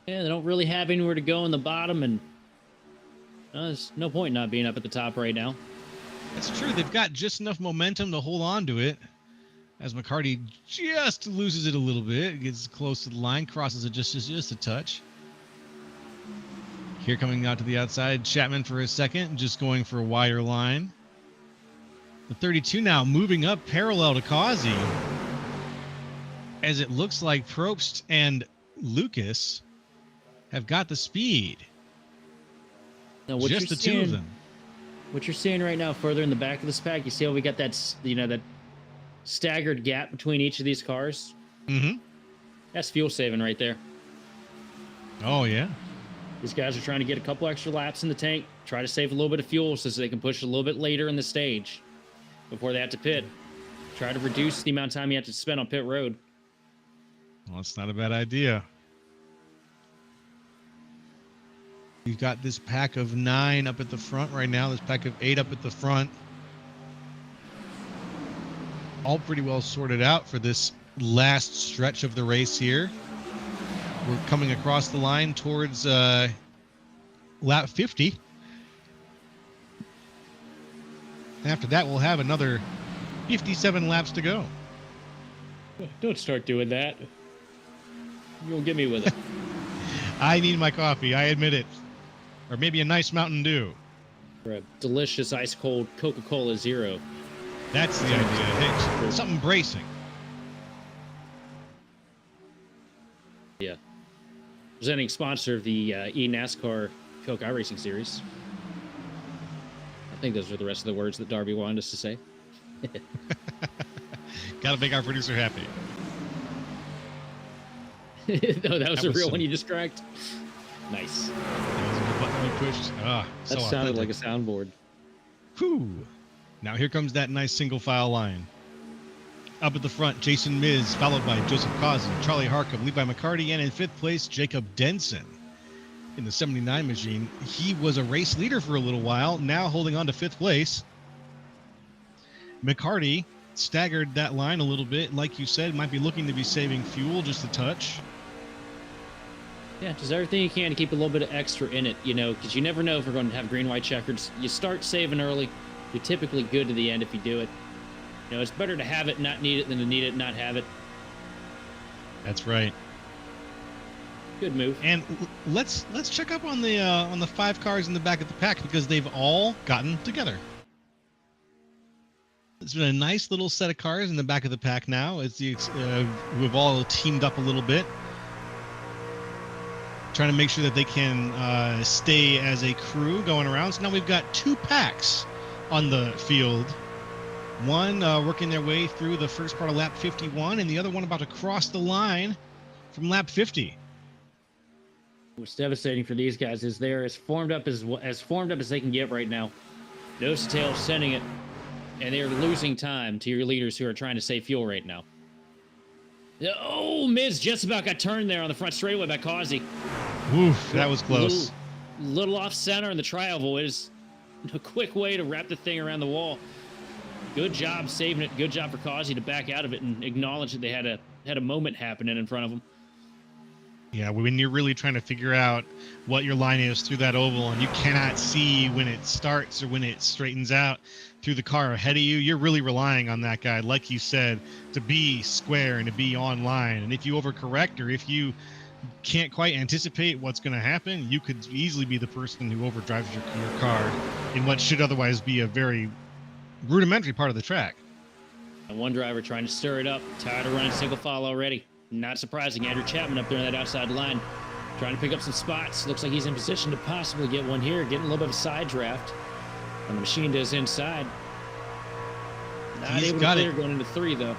Yeah, they don't really have anywhere to go in the bottom, and there's no point not being up at the top right now. That's true. They've got just enough momentum to hold on to it. As McCarty just loses it a little bit, gets close to the line, crosses it just a touch. Here coming out to the outside, Chapman for a second, just going for a wider line. The 32 now moving up parallel to Causey. As it looks like Probst and Lucas have got the speed. Now, what just the two of them. What you're seeing right now, further in the back of this pack, you see how we got that, that staggered gap between each of these cars? Mm-hmm. That's fuel saving right there. Oh, yeah. These guys are trying to get a couple extra laps in the tank, try to save a little bit of fuel so they can push a little bit later in the stage before they have to pit. Try to reduce the amount of time you have to spend on pit road. Well, it's not a bad idea. You've got this pack of 9 up at the front right now. This pack of 8 up at the front. All pretty well sorted out for this last stretch of the race here. We're coming across the line towards lap 50. After that, we'll have another 57 laps to go. Don't start doing that. You'll get me with it. I need my coffee. I admit it. Or maybe a nice Mountain Dew. Or a delicious ice-cold Coca-Cola Zero. That's the idea. Hey, something bracing. Yeah. Presenting sponsor of the eNASCAR Coke iRacing Series. I think those are the rest of the words that Darby wanted us to say. Gotta make our producer happy. No, that was a real some... one you just cracked. Nice. That was a good button we pushed. That so sounded authentic. like a soundboard. Whew. Now here comes that nice single file line. Up at the front, Jason Miz, followed by Joseph Causey, Charlie Harcum, Levi McCarty, and in 5th place, Jacob Denson. In the 79 machine, he was a race leader for a little while, now holding on to 5th place. McCarty staggered that line a little bit. Like you said, might be looking to be saving fuel just a touch. Yeah, just everything you can to keep a little bit of extra in it, because you never know if we're going to have green-white checkers. You start saving early. You're typically good to the end if you do it. It's better to have it, not need it, than to need it, and not have it. That's right. Good move. And let's check up on the 5 cars in the back of the pack because they've all gotten together. It's been a nice little set of cars in the back of the pack now. We've all teamed up a little bit, trying to make sure that they can stay as a crew going around. So now we've got 2 packs on the field. One working their way through the first part of lap 51, and the other one about to cross the line from lap 50. What's devastating for these guys is they're as formed up as they can get right now. Nose to tail sending it, and they're losing time to your leaders who are trying to save fuel right now. Oh, Miz just about got turned there on the front straightaway by Causey. Oof, that was close. Little off center, and the tri-oval is a quick way to wrap the thing around the wall. Good job saving it. Good job for Causey to back out of it and acknowledge that they had a moment happening in front of them. Yeah, when you're really trying to figure out what your line is through that oval and you cannot see when it starts or when it straightens out through the car ahead of you, you're really relying on that guy, like you said, to be square and to be online. And if you overcorrect or if you can't quite anticipate what's going to happen, you could easily be the person who overdrives your car in what should otherwise be a very rudimentary part of the track. And one driver trying to stir it up, tired of running single file already. Not surprising, Andrew Chapman up there on that outside line, trying to pick up some spots. Looks like he's in position to possibly get one here, getting a little bit of a side draft. And the machine does inside. Not able to clear going into 3, though.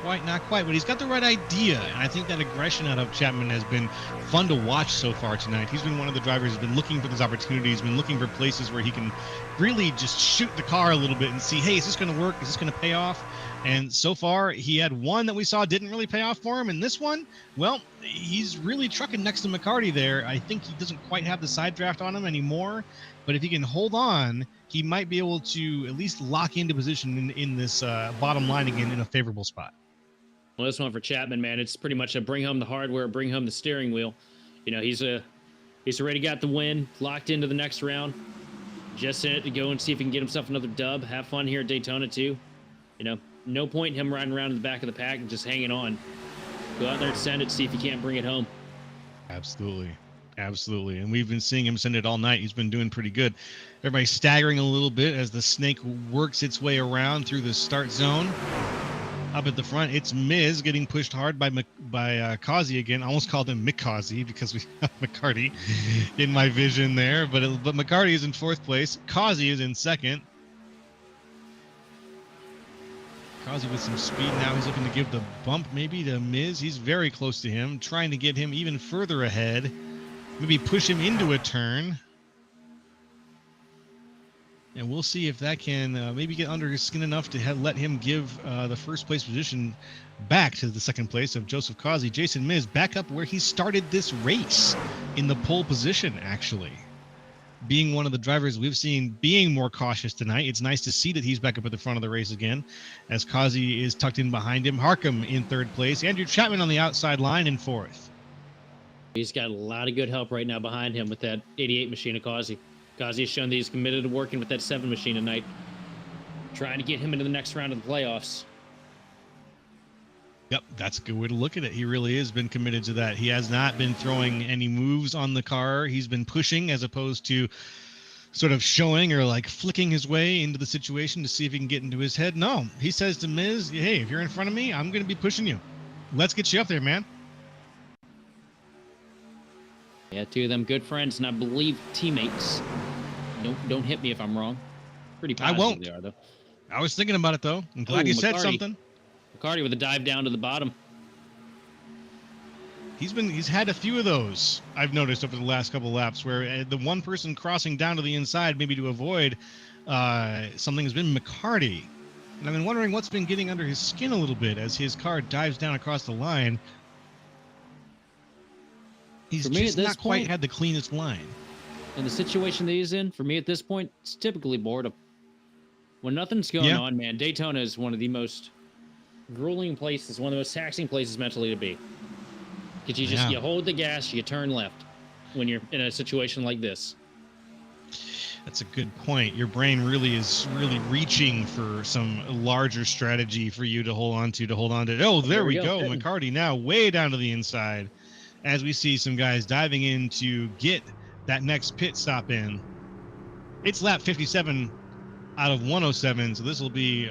Not quite, but he's got the right idea, and I think that aggression out of Chapman has been fun to watch so far tonight. He's been one of the drivers who's been looking for these opportunities, been looking for places where he can really just shoot the car a little bit and see, hey, is this going to work? Is this going to pay off? And so far, he had one that we saw didn't really pay off for him, and this one, well, he's really trucking next to McCarty there. I think he doesn't quite have the side draft on him anymore, but if he can hold on, he might be able to at least lock into position in this bottom line again in a favorable spot. Well, this one for Chapman, man, it's pretty much a bring home the hardware, bring home the steering wheel. You know, he's already got the win, locked into the next round. Just in it to go and see if he can get himself another dub. Have fun here at Daytona, too. You know, no point in him riding around in the back of the pack and just hanging on. Go out there and send it, see if you can't bring it home. Absolutely. And we've been seeing him send it all night. He's been doing pretty good. Everybody's staggering a little bit as the snake works its way around through the start zone. Up at the front, it's Miz getting pushed hard by Causey again. I almost called him McCausey because we have McCarty in my vision there. But McCarty is in 4th place. Causey is in 2nd. Causey with some speed now. He's looking to give the bump maybe to Miz. He's very close to him, trying to get him even further ahead. Maybe push him into a turn. And we'll see if that can maybe get under his skin enough to let him give the 1st place position back to the 2nd place of Joseph Causey. Jason Miz back up where he started this race in the pole position, actually. Being one of the drivers we've seen being more cautious tonight. It's nice to see that he's back up at the front of the race again as Causey is tucked in behind him. Harcum in 3rd place. Andrew Chapman on the outside line in 4th. He's got a lot of good help right now behind him with that 88 machine of Causey. Causey has shown that he's committed to working with that 7 machine tonight, trying to get him into the next round of the playoffs. Yep, that's a good way to look at it. He really has been committed to that. He has not been throwing any moves on the car. He's been pushing as opposed to sort of showing or like flicking his way into the situation to see if he can get into his head. No, he says to Miz, hey, if you're in front of me, I'm going to be pushing you. Let's get you up there, man. Yeah, 2 of them good friends, and I believe teammates. Don't hit me if I'm wrong. Pretty positive I won't. They are, though. I was thinking about it, though. I'm glad you said something. McCarty with a dive down to the bottom. He's had a few of those, I've noticed over the last couple of laps, where the one person crossing down to the inside, maybe to avoid something, has been McCarty. And I've been wondering what's been getting under his skin a little bit as his car dives down across the line. He's just not quite had the cleanest line. In the situation that he's in, for me at this point, it's typically boredom. When nothing's going on, man, Daytona is one of the most grueling places, one of the most taxing places mentally to be. Because you hold the gas, you turn left when you're in a situation like this. That's a good point. Your brain is reaching for some larger strategy for you to hold on to. Oh, there we go. McCarty now way down to the inside as we see some guys diving in to get that next pit stop in. It's lap 57 out of 107, so this will be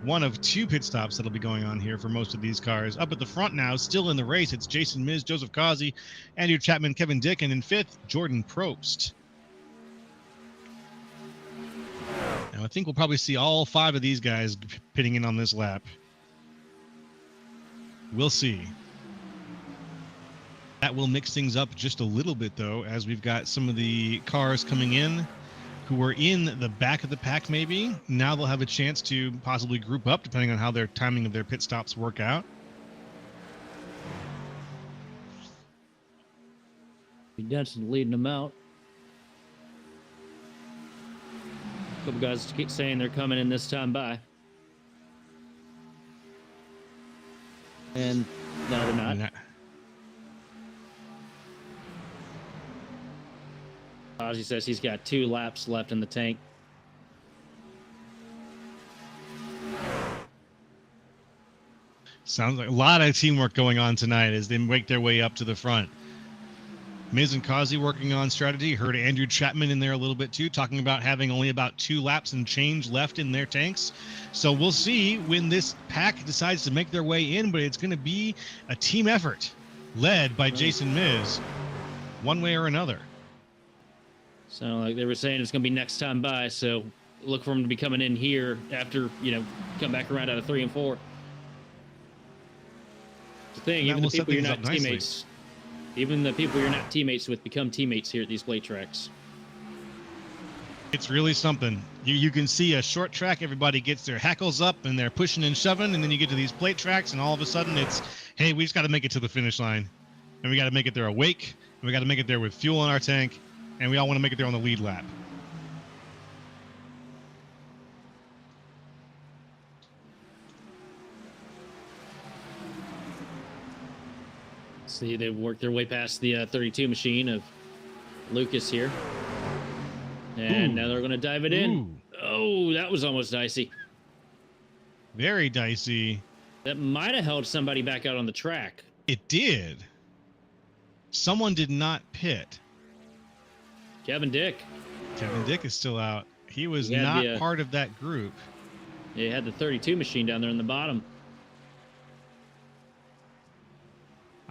one of 2 pit stops that'll be going on here for most of these cars. Up at the front now, still in the race, it's Jason Miz, Joseph Causey, Andrew Chapman, Kevin Dick, and in 5th, Jordan Probst. And I think we'll probably see all 5 of these guys pitting in on this lap. We'll see. That will mix things up just a little bit, though, as we've got some of the cars coming in who were in the back of the pack maybe. Now they'll have a chance to possibly group up, depending on how their timing of their pit stops work out. Denson leading them out. A couple guys keep saying they're coming in this time by. And no, they're not. Ozzy says he's got 2 laps left in the tank. Sounds like a lot of teamwork going on tonight as they make their way up to the front. Miz and Kazi working on strategy. Heard Andrew Chapman in there a little bit too, talking about having only about 2 laps and change left in their tanks. So we'll see when this pack decides to make their way in, but it's going to be a team effort led by Jason Miz, one way or another. So like they were saying, it's going to be next time by. So look for them to be coming in here after, come back around out of 3 and 4. The thing, even the people you're not teammates. Even the people you're not teammates with become teammates here at these plate tracks. It's really something. You can see a short track, everybody gets their hackles up and they're pushing and shoving, and then you get to these plate tracks and all of a sudden it's, hey, we just got to make it to the finish line. And we got to make it there awake, and we got to make it there with fuel in our tank, and we all want to make it there on the lead lap. See, they've worked their way past the 32 machine of Lucas here. And now they're going to dive it in. Oh, that was almost dicey. Very dicey. That might have held somebody back out on the track. It did. Someone did not pit. Kevin Dick. Kevin Dick is still out. He was not part of that group. Yeah, he had the 32 machine down there in the bottom.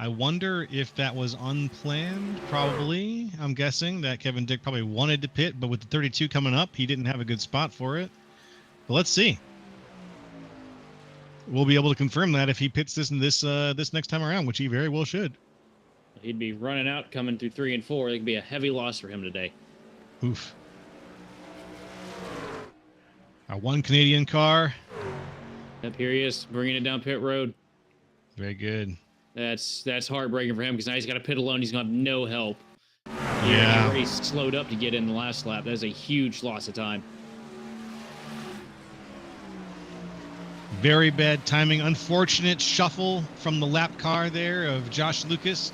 I wonder if that was unplanned, probably. I'm guessing that Kevin Dick probably wanted to pit, but with the 32 coming up, he didn't have a good spot for it. But let's see. We'll be able to confirm that if he pits this next time around, which he very well should. He'd be running out coming through 3 and 4. It could be a heavy loss for him today. Oof. Our one Canadian car. Up here he is, bringing it down pit road. Very good. That's heartbreaking for him because now he's got to pit alone. He's going to have no help. Yeah. He slowed up to get in the last lap. That is a huge loss of time. Very bad timing. Unfortunate shuffle from the lap car there of Josh Lucas.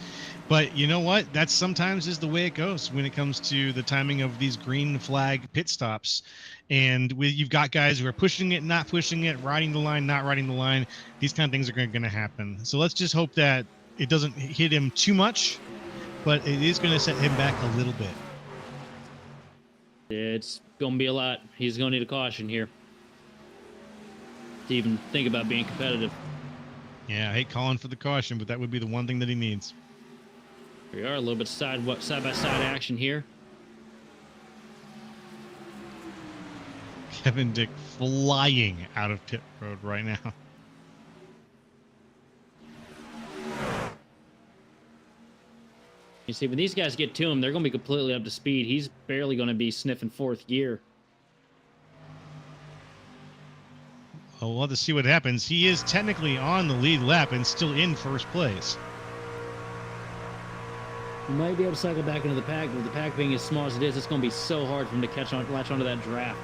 But you know what? That sometimes is the way it goes when it comes to the timing of these green flag pit stops. And you've got guys who are pushing it, not pushing it, riding the line, not riding the line. These kind of things are going to happen. So let's just hope that it doesn't hit him too much, but it is going to set him back a little bit. It's going to be a lot. He's going to need a caution here to even think about being competitive. Yeah, I hate calling for the caution, but that would be the one thing that he needs. Here we are, a little bit side-by-side action here. Kevin Dick flying out of pit road right now. You see, when these guys get to him, they're going to be completely up to speed. He's barely going to be sniffing 4th gear. Well, we'll have to see what happens. He is technically on the lead lap and still in first place. He might be able to cycle back into the pack, but with the pack being as small as it is, it's going to be so hard for him to latch onto that draft.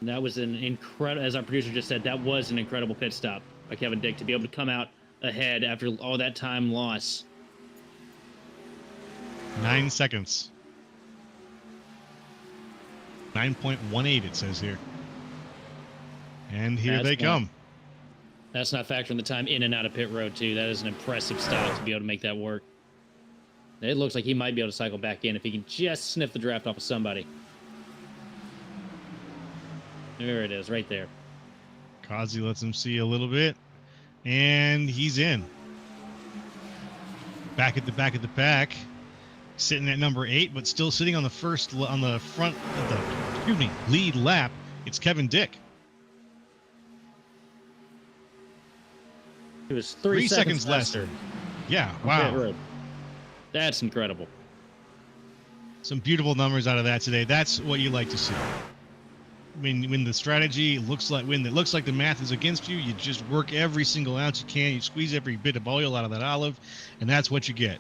And that was an incredible, as our producer just said, that was an incredible pit stop by Kevin Dick to be able to come out ahead after all that time loss. 9 seconds. 9.18 it says here. And here they come. That's not factoring the time in and out of pit road, too. That is an impressive stop to be able to make that work. It looks like he might be able to cycle back in if he can just sniff the draft off of somebody. There it is, right there. Kazi lets him see a little bit, and he's in. Back at the back of the pack. sitting at number 8, but still sitting on the front of the lead lap. It's Kevin Dick. It was 3 seconds less. faster. Yeah, on wow. pit road. That's incredible. Some beautiful numbers out of that today. That's what you like to see. When the strategy looks like, when it looks like the math is against you, you just work every single ounce you can. You squeeze every bit of oil out of that olive, and that's what you get.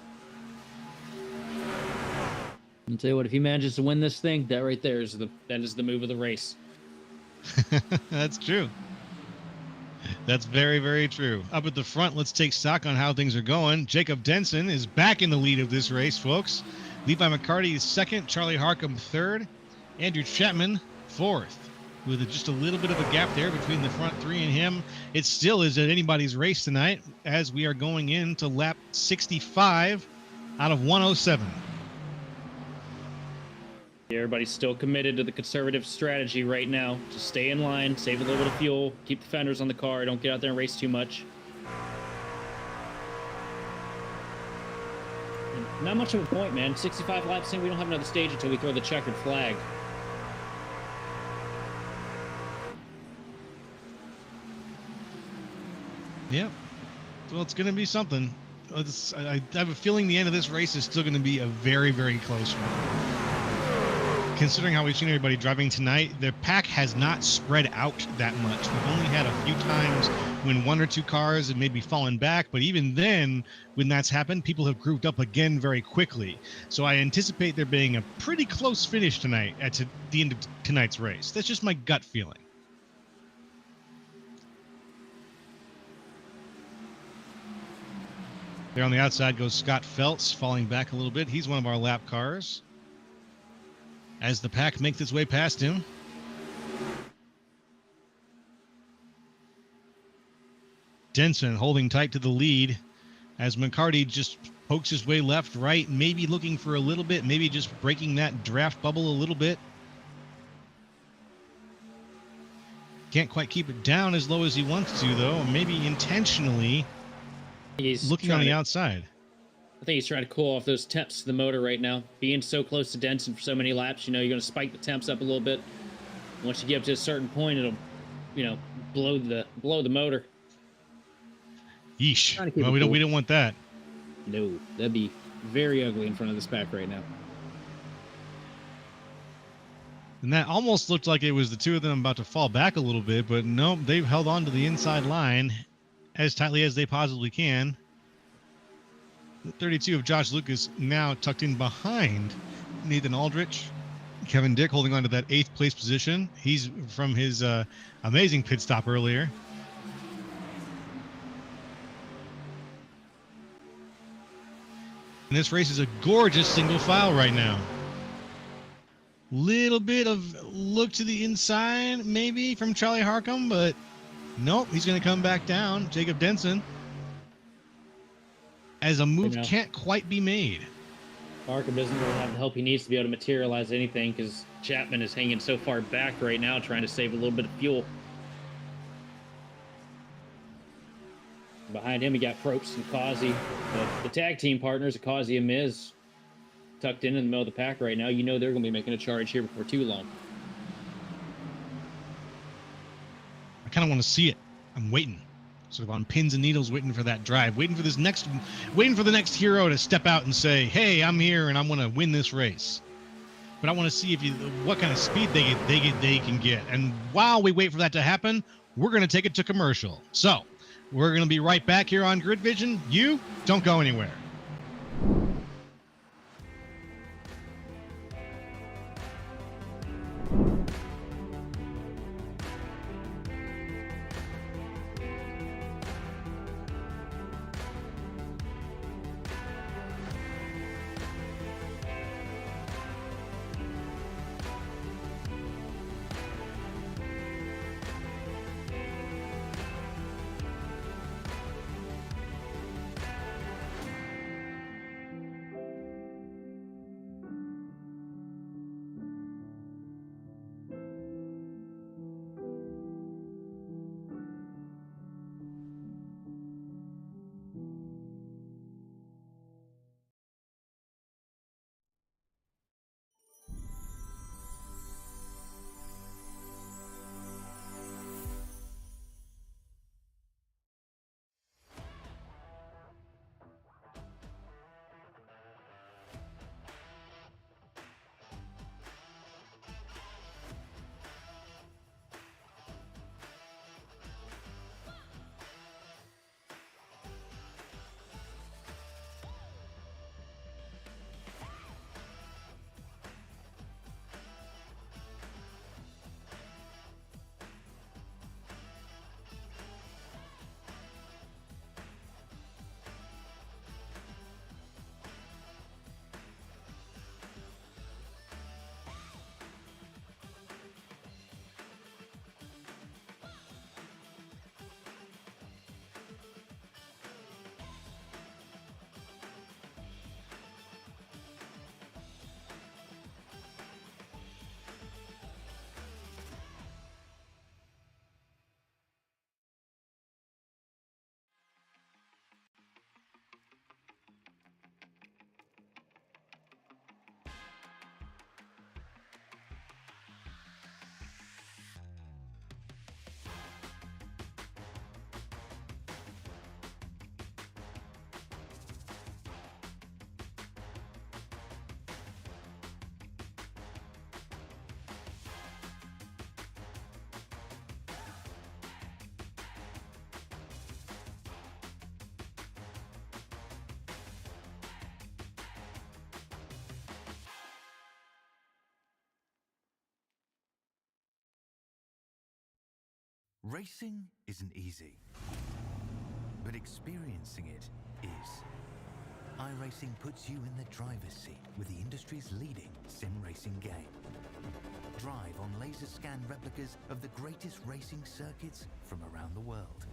I'll tell you what, if he manages to win this thing, that right there is the move of the race. That's true. That's very, very true. Up at the front, let's take stock on how things are going. Jacob Denson is back in the lead of this race, folks. Levi McCarty is second, Charlie Harcum third, Andrew Chapman fourth. With just a little bit of a gap there between the front three and him. It still is at anybody's race tonight as we are going into lap 65 out of 107. Everybody's still committed to the conservative strategy right now. Just stay in line, save a little bit of fuel, keep the fenders on the car, don't get out there and race too much. And not much of a point, man. 65 laps in, we don't have another stage until we throw the checkered flag. Yeah. Well, it's going to be something. I have a feeling the end of this race is still going to be a very, very close one. Considering how we've seen everybody driving tonight, the pack has not spread out that much. We've only had a few times when one or two cars have maybe fallen back, but even then, when that's happened, people have grouped up again very quickly. So I anticipate there being a pretty close finish tonight at the end of tonight's race. That's just my gut feeling. There on the outside goes Scott Feltz, falling back a little bit. He's one of our lap cars. As the pack makes its way past him. Denson holding tight to the lead as McCarty just pokes his way left, right, maybe looking for a little bit, maybe just breaking that draft bubble a little bit. Can't quite keep it down as low as he wants to, though. Maybe intentionally looking on the outside. I think he's trying to cool off those temps to the motor right now. Being so close to Denson for so many laps, you know, you're going to spike the temps up a little bit. Once you get up to a certain point, it'll, you know, blow the motor. Yeesh. Well, we don't want that. No, that'd be very ugly in front of this pack right now. And that almost looked like it was the two of them about to fall back a little bit, but no, they've held on to the inside line as tightly as they possibly can. The 32 of Josh Lucas now tucked in behind Nathan Aldrich. Kevin Dick holding on to that 8th place position. He's from his amazing pit stop earlier. And this race is a gorgeous single file right now. Little bit of look to the inside maybe from Charlie Harcum, but nope, he's going to come back down. Jacob Denson. As a move can't quite be made. Harcum doesn't really have the help he needs to be able to materialize anything because Chapman is hanging so far back right now trying to save a little bit of fuel. Behind him, we got Probst and Causey. The tag team partners, Causey and Miz, tucked in the middle of the pack right now. You know they're going to be making a charge here before too long. I kind of want to see it. I'm waiting. Sort of on pins and needles, waiting for that drive, waiting for the next hero to step out and say, "Hey, I'm here and I'm going to win this race." But I want to see what kind of speed they can get. And while we wait for that to happen, we're going to take it to commercial. So we're going to be right back here on GridVision. You don't go anywhere. Racing isn't easy, but experiencing it is. iRacing puts you in the driver's seat with the industry's leading sim racing game. Drive on laser scan replicas of the greatest racing circuits from around the world.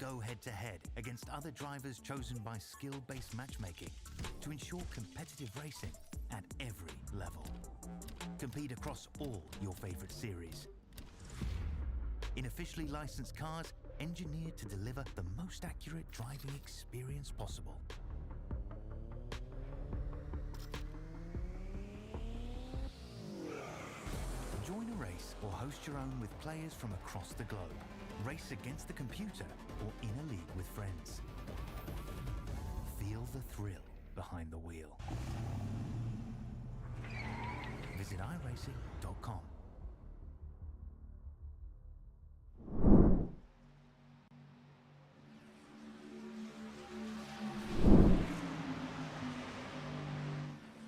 Go head-to-head against other drivers chosen by skill-based matchmaking to ensure competitive racing at every level. Compete across all your favorite series. In officially licensed cars, engineered to deliver the most accurate driving experience possible. Join a race or host your own with players from across the globe. Race against the computer or in a league with friends. Feel the thrill behind the wheel. Visit iRacing.com.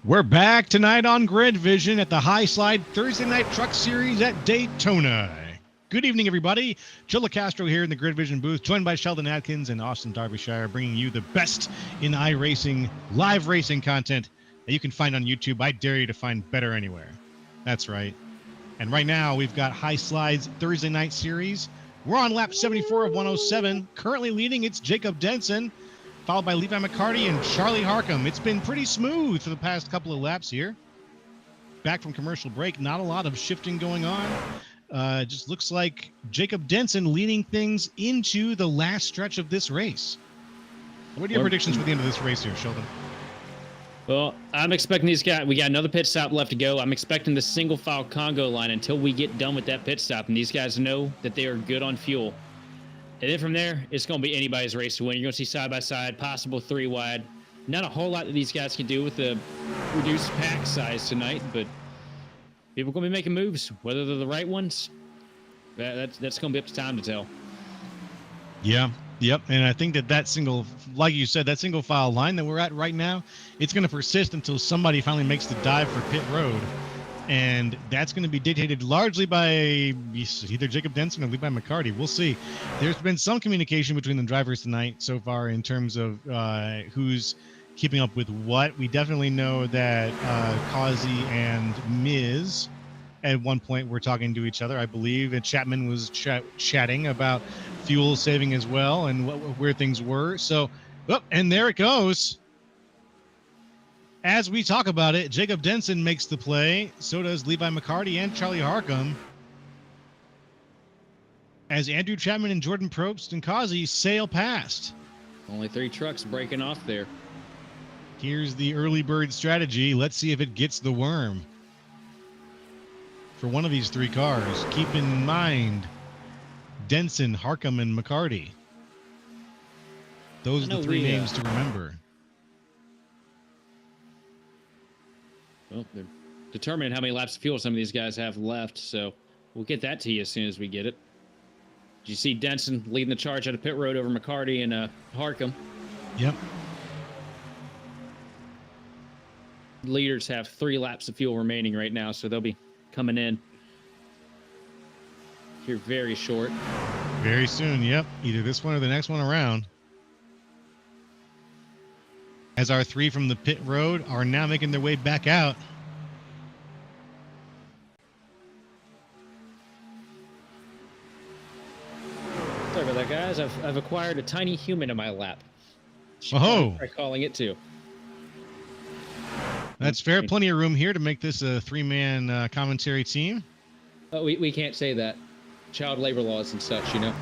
We're back tonight on GridVision at the High Slide Thursday Night Truck Series at Daytona. Good evening, everybody. Joe LaCastro here in the GridVision booth, joined by Sheldon Atkins and Austin Derbyshire, bringing you the best in iRacing, live racing content that you can find on YouTube. I dare you to find better anywhere. That's right. And right now, we've got High Slides Thursday Night Series. We're on lap 74 of 107. Currently leading, it's Jacob Denson, followed by Levi McCarty and Charlie Harcum. It's been pretty smooth for the past couple of laps here. Back from commercial break, not a lot of shifting going on. Just looks like Jacob Denson leading things into the last stretch of this race. What are your predictions for the end of this race here, Sheldon? Well, I'm expecting these guys. We got another pit stop left to go. I'm expecting the single file Congo line until we get done with that pit stop, and these guys know that they are good on fuel. And then from there, it's going to be anybody's race to win. You're going to see side-by-side, possible three-wide. Not a whole lot that these guys can do with the reduced pack size tonight, but people are going to be making moves. Whether they're the right ones, that's going to be up to time to tell. Yeah, yep. And I think that single, like you said, that single file line that we're at right now, it's going to persist until somebody finally makes the dive for pit road. And that's going to be dictated largely by either Jacob Denson or Levi McCarty. We'll see. There's been some communication between the drivers tonight so far in terms of who's keeping up with what. We definitely know that Causey and Miz at one point were talking to each other, I believe. And Chapman was chatting about fuel saving as well and where things were. So, and there it goes. As we talk about it, Jacob Denson makes the play. So does Levi McCarty and Charlie Harcum. As Andrew Chapman and Jordan Probst and Causey sail past. Only 3 trucks breaking off there. Here's the early bird strategy. Let's see if it gets the worm. For one of these 3 cars, keep in mind Denson, Harcum, and McCarty. Those are the 3 names to remember. Well, they're determining how many laps of fuel some of these guys have left, so we'll get that to you as soon as we get it. Did you see Denson leading the charge out of pit road over McCarty and Harcum? Yep. Leaders have 3 laps of fuel remaining right now, so they'll be coming in here very short. Very soon, yep. Either this one or the next one around. As our 3 from the pit road are now making their way back out. Sorry about that, guys. I've acquired a tiny human in my lap. Oh, try calling it too. That's fair. Plenty of room here to make this a 3-man commentary team. Oh, we can't say that. Child labor laws and such, you know.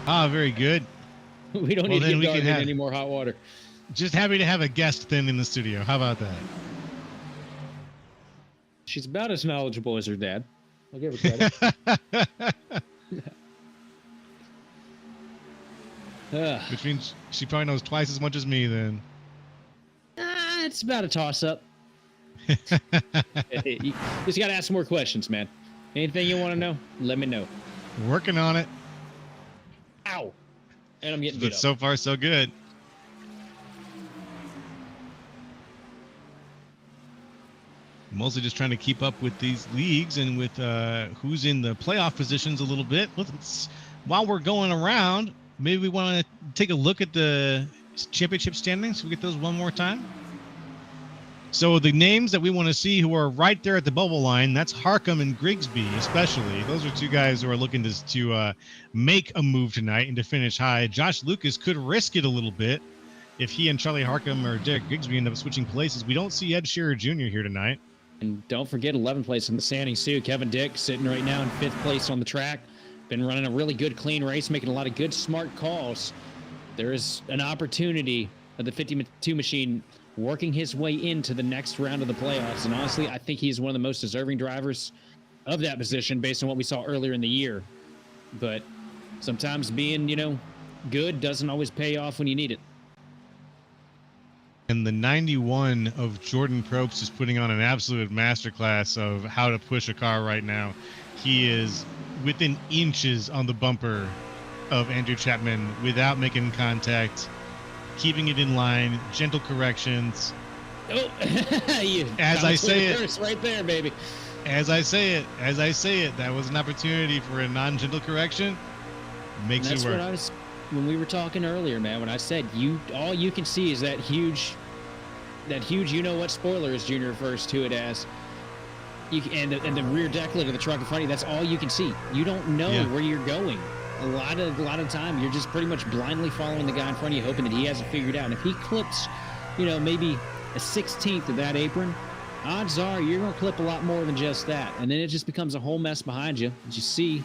Ah, very good. We don't need to get any more hot water. Just happy to have a guest then in the studio. How about that? She's about as knowledgeable as her dad. I'll give her credit. Which means she probably knows twice as much as me then. It's about a toss-up. You just got to ask some more questions, man. Anything you want to know, let me know. Working on it. Ow. And I'm getting beat But up. so far, so good. Mostly just trying to keep up with these leagues and with who's in the playoff positions a little bit. While we're going around, maybe we want to take a look at the championship standings. We get those one more time. So the names that we want to see who are right there at the bubble line, that's Harcum and Grigsby especially. Those are two guys who are looking to make a move tonight and to finish high. Josh Lucas could risk it a little bit if he and Charlie Harcum or Derek Grigsby end up switching places. We don't see Ed Shearer Jr. here tonight. And don't forget 11th place in the standings too. Kevin Dick sitting right now in 5th place on the track. Been running a really good, clean race, making a lot of good, smart calls. There is an opportunity of the 52 machine working his way into the next round of the playoffs. And honestly, I think he's one of the most deserving drivers of that position based on what we saw earlier in the year. But sometimes being, good doesn't always pay off when you need it. And the 91 of Jordan Probst is putting on an absolute masterclass of how to push a car right now. He is within inches on the bumper of Andrew Chapman without making contact, keeping it in line, gentle corrections. Oh, as I say it, right there, baby. As I say it, that was an opportunity for a non-gentle correction. Makes it work. When we were talking earlier, man, when I said all you can see is that huge spoiler, as Junior refers to it as, and the rear deck lid of the truck in front of you. That's all you can see. You don't know where you're going. A lot of time, you're just pretty much blindly following the guy in front of you, hoping that he has it figured out. And if he clips, maybe a 16th of that apron, odds are you're going to clip a lot more than just that. And then it just becomes a whole mess behind you. As you see,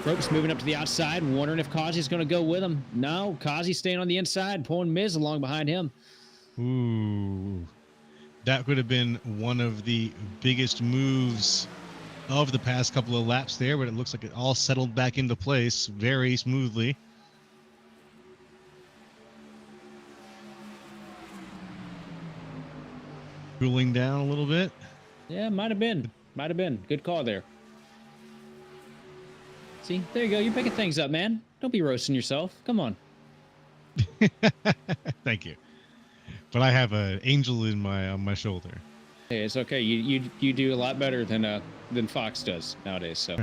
Probst moving up to the outside, wondering if Kazi's going to go with him. No, Kazi staying on the inside, pulling Miz along behind him. Ooh, that could have been one of the biggest moves of the past couple of laps there, but it looks like it all settled back into place very smoothly. Cooling down a little bit. Yeah, might have been. Good call there. See, there you go. You're picking things up, man. Don't be roasting yourself. Come on. Thank you. But I have an angel on my shoulder. Hey, it's okay. You do a lot better than Fox does nowadays. So.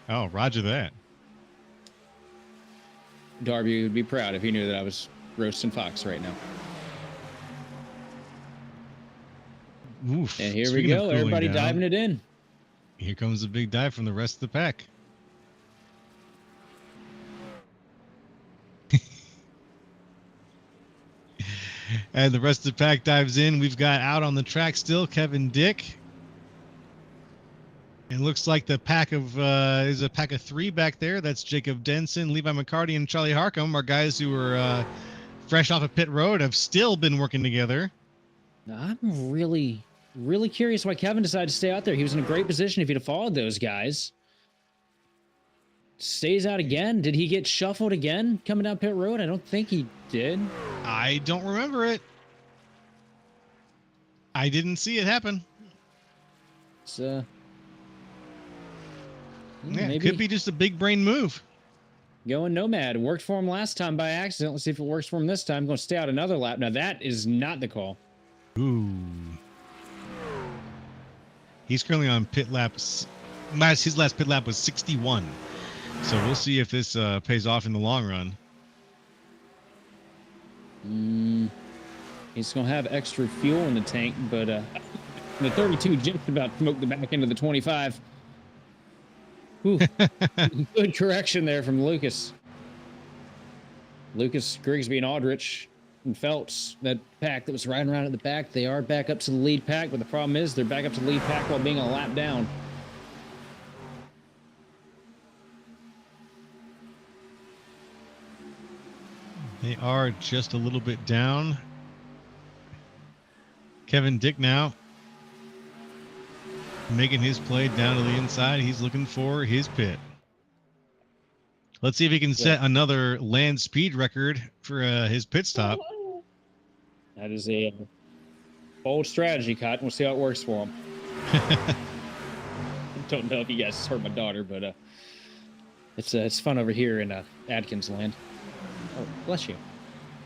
Oh, roger that. Darby would be proud if he knew that I was roasting Fox right now. Oof. And here we go. Everybody diving it in. Here comes a big dive from the rest of the pack. And the rest of the pack dives in. We've got out on the track still Kevin Dick. It looks like the pack of is a pack of 3 back there. That's Jacob Denson, Levi McCarty, and Charlie Harcum are guys who are fresh off of pit road, have still been working together. I'm really curious why Kevin decided to stay out there. He was in a great position if he'd have followed those guys. Stays out again. Did he get shuffled again coming down pit road? I don't think he did. I don't remember it. I didn't see it happen. It's yeah, maybe it could be just a big brain move. Going nomad. It worked for him last time by accident. Let's see if it works for him this time. I'm going to stay out another lap. Now that is not the call. Ooh. He's currently on pit laps. His last pit lap was 61. So we'll see if this pays off in the long run. He's going to have extra fuel in the tank, but the 32 just about smoked the back end of the 25. Ooh, good correction there from Lucas. Lucas, Grigsby, and Aldrich and Phelps, that pack that was riding around at the back, they are back up to the lead pack, but the problem is they're back up to the lead pack while being a lap down. They are just a little bit down. Kevin Dick now making his play down to the inside. He's looking for his pit. Let's see if he can set another land speed record for his pit stop. That is a bold strategy, Cotton. We'll see how it works for him. Don't know if you guys heard my daughter, but it's fun over here in Adkins land. Oh, bless you.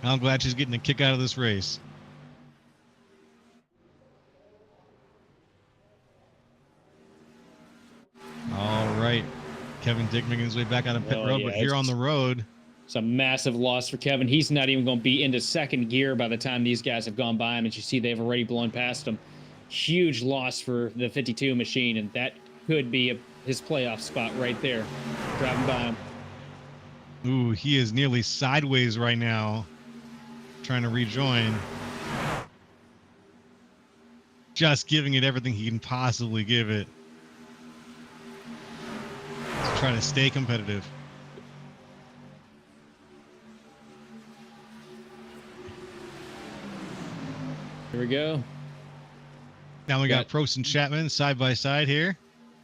I'm glad she's getting a kick out of this race. right. Kevin Dick making his way back out of pit Oh, road, yeah, but here on the road, it's a massive loss for Kevin. He's not even going to be into second gear by the time these guys have gone by him. And you see they've already blown past him. Huge loss for the 52 machine, and that could be his playoff spot right there, driving by him. ooh, he is nearly sideways right now, trying to rejoin. Just giving it everything he can possibly give it. He's trying to stay competitive. Here we go. Now we got Probst and Chapman side by side here.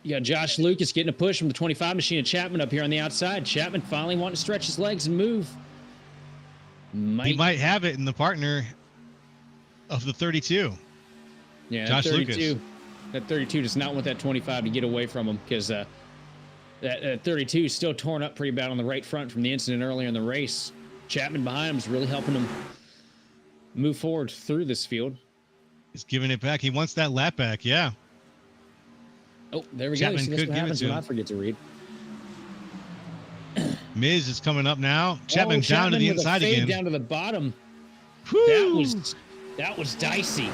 You got Josh Lucas getting a push from the 25 machine of Chapman up here on the outside. Chapman finally wanting to stretch his legs and move. He might have it in the partner of the 32. Yeah, Josh 32. Lucas. That 32 does not want that 25 to get away from him, because that 32 is still torn up pretty bad on the right front from the incident earlier in the race. Chapman behind him is really helping him move forward through this field. He's giving it back. He wants that lap back. Yeah. Oh, there we Chapman go. See, that's could what give it happens to when him. I forget to read. Miz is coming up now. Chapman down to Chapman the with a inside fade again. down to the bottom. Whew. That was dicey.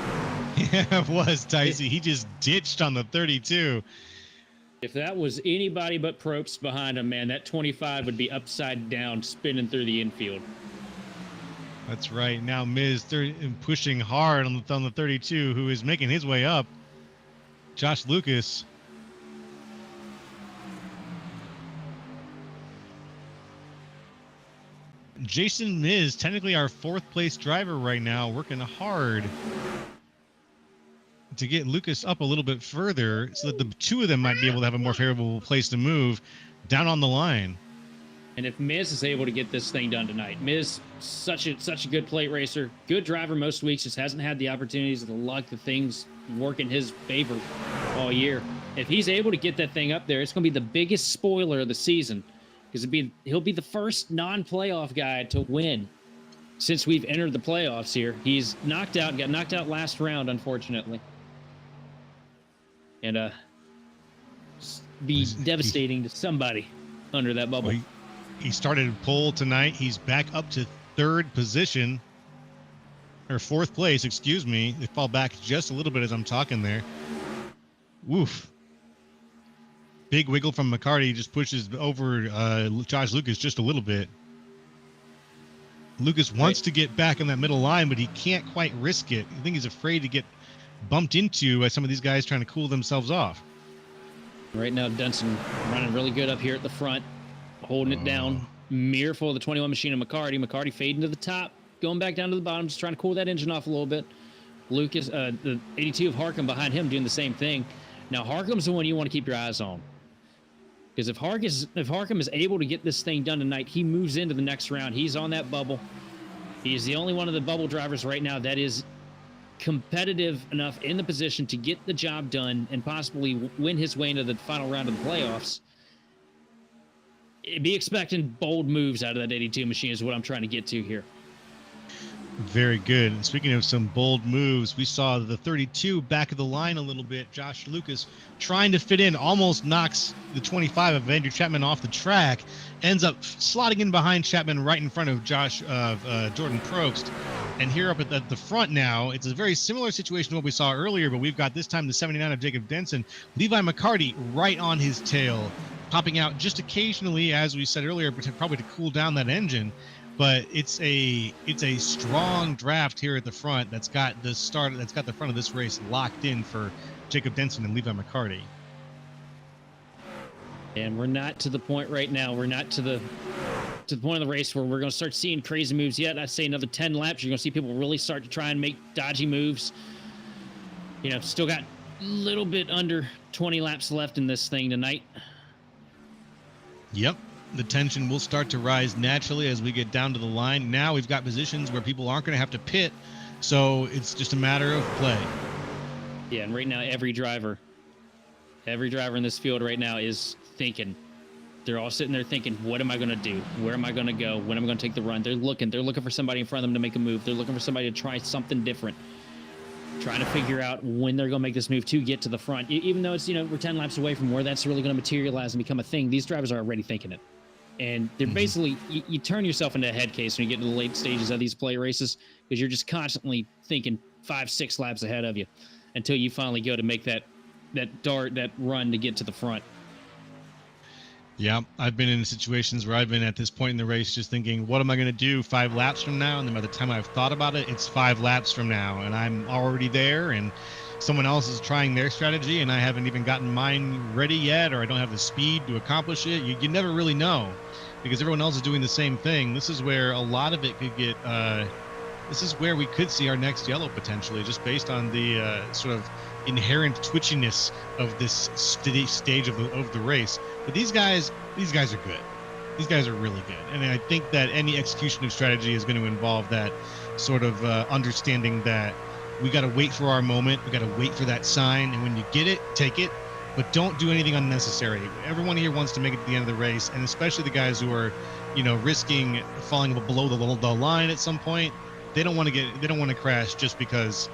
Yeah, it was dicey. He just ditched on the 32. If that was anybody but Probst behind him, man, that 25 would be upside down, spinning through the infield. That's right. Now Miz pushing hard on the 32, who is making his way up. Josh Lucas. Jason Miz, technically our fourth place driver right now, working hard to get Lucas up a little bit further so that the two of them might be able to have a more favorable place to move down on the line. And if Miz is able to get this thing done tonight, Miz, such a good plate racer, good driver most weeks, just hasn't had the opportunities, the luck, the things work in his favor all year. If he's able to get that thing up there, it's going to be the biggest spoiler of the season, because he'll be the first non-playoff guy to win since we've entered the playoffs here. He's got knocked out last round, unfortunately. And be devastating to somebody under that bubble. Well, he started pole tonight. He's back up to third position, or fourth place, excuse me. They fall back just a little bit as I'm talking there. Woof. Big wiggle from McCarty, just pushes over Josh Lucas just a little bit. Lucas wants to get back in that middle line, but he can't quite risk it. I think he's afraid to get bumped into by some of these guys trying to cool themselves off. Right now, Dunson running really good up here at the front, holding it down. Mirror full of the 21 machine of McCarty. McCarty fading to the top, going back down to the bottom, just trying to cool that engine off a little bit. Lucas, the 82 of Harcum behind him doing the same thing. Now, Harcum's the one you want to keep your eyes on, because if Harcum is able to get this thing done tonight, he moves into the next round. He's on that bubble. He's the only one of the bubble drivers right now that is competitive enough in the position to get the job done and possibly win his way into the final round of the playoffs. Be expecting bold moves out of that 82 machine is what I'm trying to get to here. Very good. And speaking of some bold moves, we saw the 32 back of the line a little bit. Josh Lucas trying to fit in, almost knocks the 25 of Andrew Chapman off the track, ends up slotting in behind Chapman right in front of Jordan Probst. And here up at the front now, it's a very similar situation to what we saw earlier, but we've got this time the 79 of Jacob Denson. Levi McCarty right on his tail, popping out just occasionally, as we said earlier, probably to cool down that engine. But it's a strong draft here at the front that's got the front of this race locked in for Jacob Denson and Levi McCarty. And we're not to the point right now. We're not to the point of the race where we're going to start seeing crazy moves yet. I say another 10 laps, you're going to see people really start to try and make dodgy moves. You know, still got a little bit under 20 laps left in this thing tonight. Yep. The tension will start to rise naturally as we get down to the line. Now we've got positions where people aren't going to have to pit, so it's just a matter of play. Yeah, and right now every driver in this field right now is thinking. They're all sitting there thinking, what am I going to do? Where am I going to go? When am I going to take the run? They're looking for somebody in front of them to make a move. They're looking for somebody to try something different. trying to figure out when they're going to make this move to get to the front. Even though it's, we're 10 laps away from where that's really going to materialize and become a thing, these drivers are already thinking it. And they're basically, you turn yourself into a head case when you get to the late stages of these play races, because you're just constantly thinking 5-6 laps ahead of you until you finally go to make that run to get to the front. Yeah, I've been in situations where I've been at this point in the race just thinking, what am I going to do 5 laps from now? And then by the time I've thought about it, it's 5 laps from now, and I'm already there, and someone else is trying their strategy, and I haven't even gotten mine ready yet, or I don't have the speed to accomplish it. You never really know, because everyone else is doing the same thing. This is where a lot of it could get this is where we could see our next yellow potentially, just based on the sort of inherent twitchiness of this stage of the race. But these guys are good. These guys are really good, and I think that any execution of strategy is going to involve that sort of understanding that we got to wait for our moment, we got to wait for that sign, and when you get it, take it, but don't do anything unnecessary. Everyone here wants to make it to the end of the race, and especially the guys who are, risking falling below the line at some point. They don't want to crash just because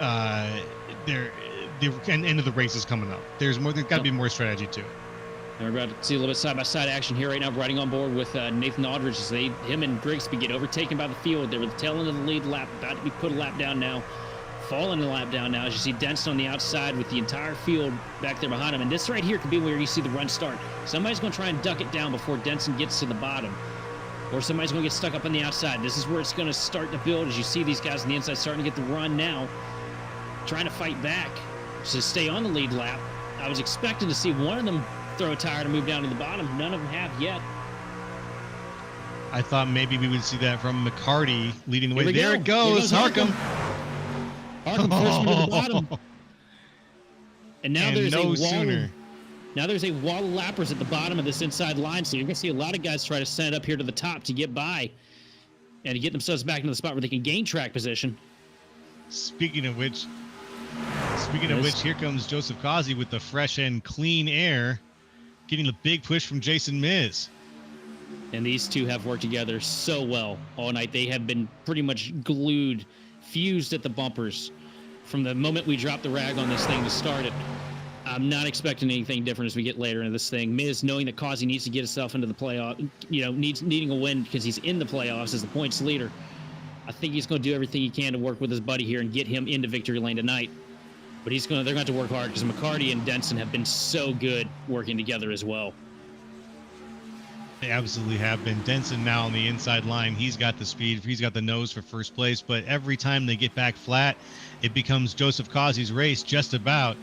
the end of the race is coming up. There's got to be more strategy to it. And we're about to see a little bit side-by-side action here right now, riding on board with Nathan Aldridge as him and Grigsby get overtaken by the field. They were the tail end of the lead lap, about to be put a lap down now, falling a lap down now, as you see Denson on the outside with the entire field back there behind him. And this right here could be where you see the run start. Somebody's going to try and duck it down before Denson gets to the bottom, or somebody's going to get stuck up on the outside. This is where it's going to start to build, as you see these guys on the inside starting to get the run now, trying to fight back to stay on the lead lap. I was expecting to see one of them throw a tire to move down to the bottom. None of them have yet. I thought maybe we would see that from McCarty leading the way. There it goes. Harcum. Harcum forced me to the bottom. And now there's no a wall. Sooner. Now there's a wall of lappers at the bottom of this inside line, so you're going to see a lot of guys try to send it up here to the top to get by and to get themselves back into the spot where they can gain track position. Speaking of which, here comes Joseph Kazi with the fresh and clean air, getting the big push from Jason Miz. And these two have worked together so well all night. They have been pretty much glued, fused at the bumpers from the moment we dropped the rag on this thing to start it. I'm not expecting anything different as we get later into this thing. Miz, knowing that Kazi needs to get himself into the playoff, needing a win because he's in the playoffs as the points leader. I think he's going to do everything he can to work with his buddy here and get him into victory lane tonight. But they're going to have to work hard because McCarty and Denson have been so good working together as well. They absolutely have been. Denson now on the inside line. He's got the speed. He's got the nose for first place. But every time they get back flat, it becomes Joseph Kazi's race just about.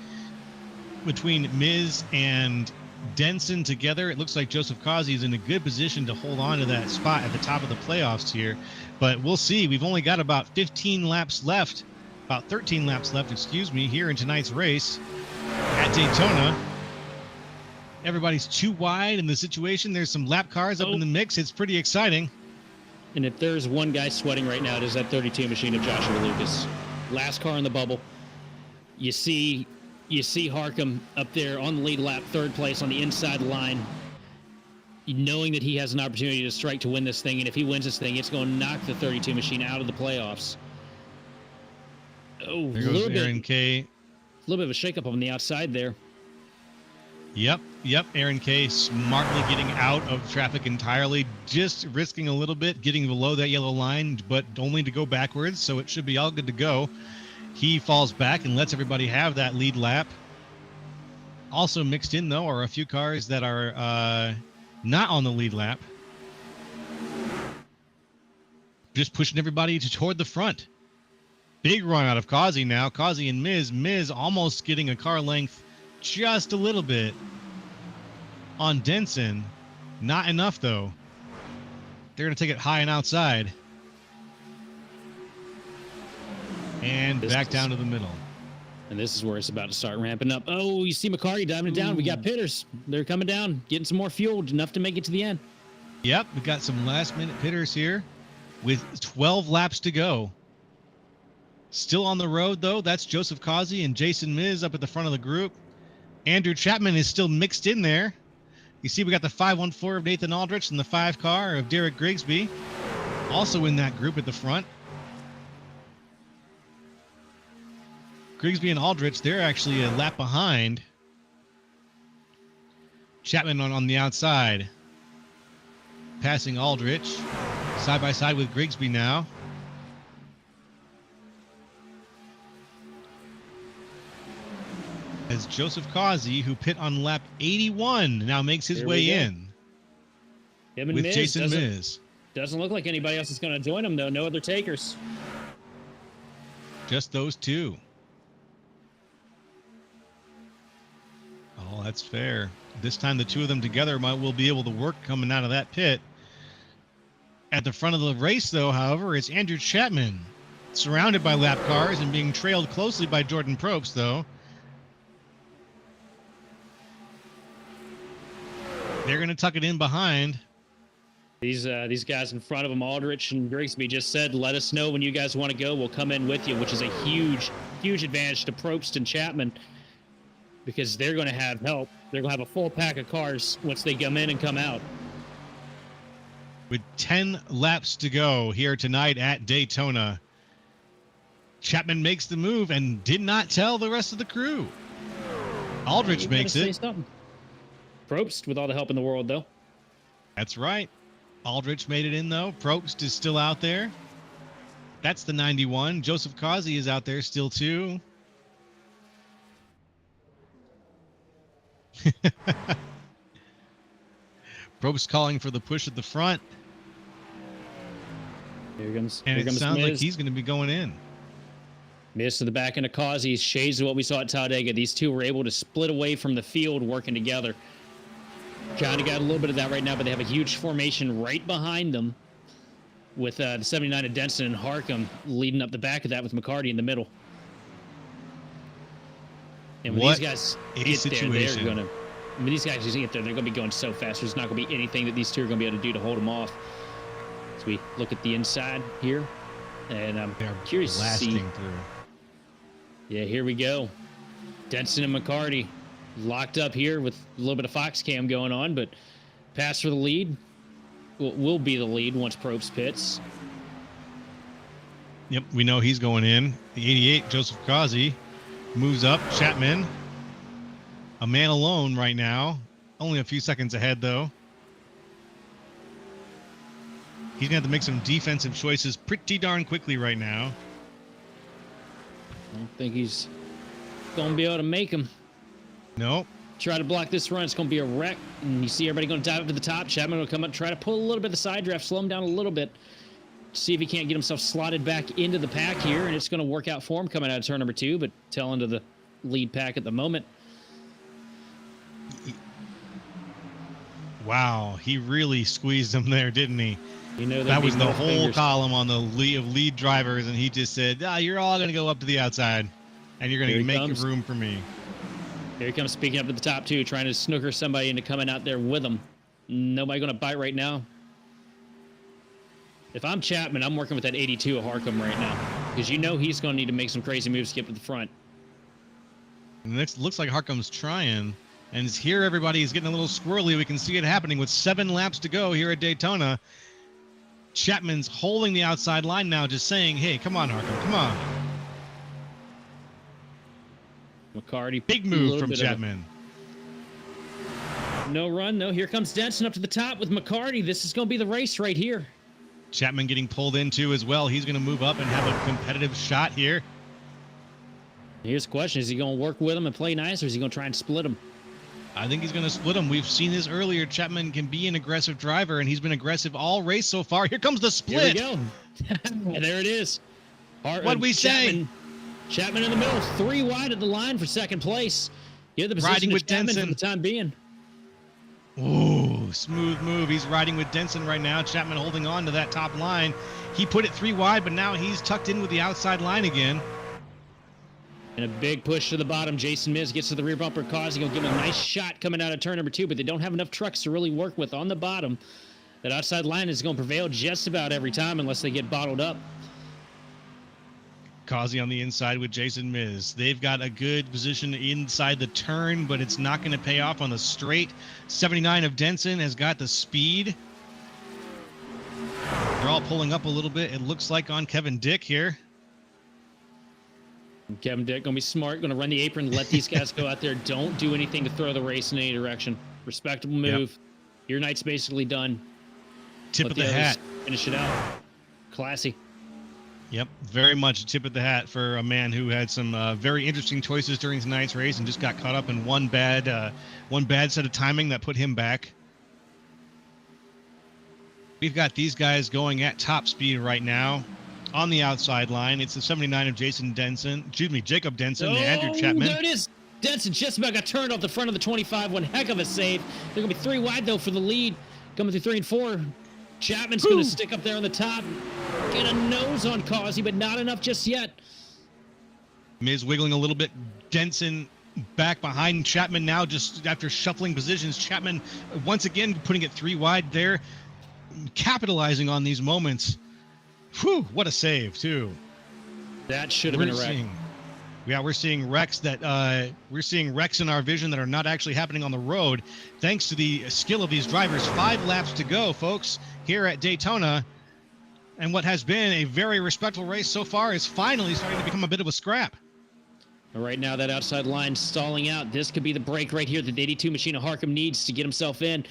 Between Miz and Denson together, it looks like Joseph Kazi is in a good position to hold on to that spot at the top of the playoffs here. But we'll see. We've only got about 13 laps left. About 13 laps left, here in tonight's race at Daytona. Everybody's too wide in the situation. There's some lap cars up in the mix. It's pretty exciting. And if there's one guy sweating right now, it is that 32 machine of Joshua Lucas. Last car in the bubble. You see Harcum up there on the lead lap, third place on the inside line, knowing that he has an opportunity to strike to win this thing. And if he wins this thing, it's going to knock the 32 machine out of the playoffs. Oh, there goes Aaron K. A little bit of a shakeup on the outside there. Yep. Aaron K. smartly getting out of traffic entirely, just risking a little bit, getting below that yellow line, but only to go backwards, so it should be all good to go. He falls back and lets everybody have that lead lap. Also mixed in, though, are a few cars that are not on the lead lap. Just pushing everybody toward the front. Big run out of Kazi now. Kazi and Miz. Miz almost getting a car length just a little bit on Denson. Not enough, though. They're going to take it high and outside. And back down to the middle. And this is where it's about to start ramping up. Oh, you see McCarty diving it down. We got pitters. They're coming down, getting some more fuel, enough to make it to the end. Yep, we got some last-minute pitters here with 12 laps to go. Still on the road, though. That's Joseph Kazi and Jason Miz up at the front of the group. Andrew Chapman is still mixed in there. You see we got the 514 of Nathan Aldrich and the 5 car of Derek Grigsby also in that group at the front. Grigsby and Aldrich, they're actually a lap behind. Chapman on the outside. Passing Aldrich. Side by side with Grigsby now. As Joseph Causey, who pit on lap 81, now makes his way in. Him and with Miz Jason Miz. Doesn't look like anybody else is going to join him, though. No other takers. Just those two. Oh, that's fair. This time the two of them together will be able to work coming out of that pit. At the front of the race, though, however, it's Andrew Chapman, surrounded by lap cars and being trailed closely by Jordan Probst, though. They're going to tuck it in behind. These guys in front of them, Aldrich and Grigsby, just said, let us know when you guys want to go. We'll come in with you, which is a huge, huge advantage to Probst and Chapman because they're going to have help. They're going to have a full pack of cars once they come in and come out. With 10 laps to go here tonight at Daytona, Chapman makes the move and did not tell the rest of the crew. Aldrich makes it. Probst with all the help in the world, though. That's right. Aldrich made it in, though. Probst is still out there. That's the 91. Joseph Causey is out there still, too. Probst calling for the push at the front. Here comes it sounds Miz. like he's going to be going in. Miz to the back end of Causey. Shades of what we saw at Talladega. These two were able to split away from the field working together. Kind of got a little bit of that right now, but they have a huge formation right behind them with the 79 of Denson and Harcum leading up the back of that with McCarty in the middle. And when these guys get there, they're going to... I mean, these guys just get there, they're going to be going so fast. There's not going to be anything that these two are going to be able to do to hold them off. As we look at the inside here, and I'm curious to see... through. Yeah, here we go. Denson and McCarty locked up here with a little bit of Fox cam going on, but pass for the lead. Will be the lead once Probst pits. Yep, we know he's going in. The 88, Joseph Causey, moves up. Chapman, a man alone right now. Only a few seconds ahead, though. He's going to have to make some defensive choices pretty darn quickly right now. I don't think he's going to be able to make them. Nope. Try to block this run. It's going to be a wreck. And you see everybody going to dive up to the top. Chapman will come up, try to pull a little bit of the side draft, slow him down a little bit. See if he can't get himself slotted back into the pack here. And it's going to work out for him coming out of turn number 2, but tail into the lead pack at the moment. Wow, he really squeezed him there, didn't he? You know that was the whole column on the lead drivers, and he just said, you're all going to go up to the outside, and you're going to make room for me. Here he comes, speaking up to the top, too, trying to snooker somebody into coming out there with him. Nobody going to bite right now. If I'm Chapman, I'm working with that 82 of Harcum right now, because you know he's going to need to make some crazy moves to get to the front. And this looks like Harcum's trying, and here everybody is getting a little squirrely. We can see it happening with 7 laps to go here at Daytona. Chapman's holding the outside line now, just saying, hey, come on, Harcum, come on. McCarty. Big move from Chapman. No run, no. Here comes Denson up to the top with McCarty. This is going to be the race right here. Chapman getting pulled into as well. He's going to move up and have a competitive shot here. Here's the question. Is he going to work with him and play nice, or is he going to try and split him? I think he's going to split him. We've seen this earlier. Chapman can be an aggressive driver, and he's been aggressive all race so far. Here comes the split. Here we go. There it is. What'd we say? Chapman in the middle, 3 wide at the line for second place. Get the position riding with Chapman Denson for the time being. Ooh, smooth move. He's riding with Denson right now. Chapman holding on to that top line. He put it 3 wide, but now he's tucked in with the outside line again. And a big push to the bottom. Jason Miz gets to the rear bumper. Causey will give him a nice shot coming out of turn number 2, but they don't have enough trucks to really work with on the bottom. That outside line is going to prevail just about every time unless they get bottled up. Causey on the inside with Jason Miz. They've got a good position inside the turn, but it's not going to pay off on the straight. 79 of Denson has got the speed. They're all pulling up a little bit, it looks like, on Kevin Dick here. Kevin Dick gonna be smart, gonna run the apron, let these guys go out there. Don't do anything to throw the race in any direction. Respectable move. Yep. Your night's basically done. Tip of the hat. Finish it out. Classy. Yep, very much a tip of the hat for a man who had some very interesting choices during tonight's race and just got caught up in one bad set of timing that put him back. We've got these guys going at top speed right now on the outside line. It's the 79 of Jacob Denson and Andrew Chapman. There it is. Denson just about got turned off the front of the 25. One heck of a save. They're going to be 3 wide, though, for the lead. Coming through 3 and 4. Chapman's going to stick up there on the top. Get a nose on Causey, but not enough just yet. Miz wiggling a little bit. Denson back behind Chapman now just after shuffling positions. Chapman once again putting it 3 wide there. Capitalizing on these moments. Whew, what a save, too. That should have been a wreck. We're seeing wrecks in our vision that are not actually happening on the road, thanks to the skill of these drivers. 5 laps to go, folks, here at Daytona. And what has been a very respectable race so far is finally starting to become a bit of a scrap. Right now, that outside line stalling out. This could be the break right here that the 82 machine of Harkham needs to get himself in.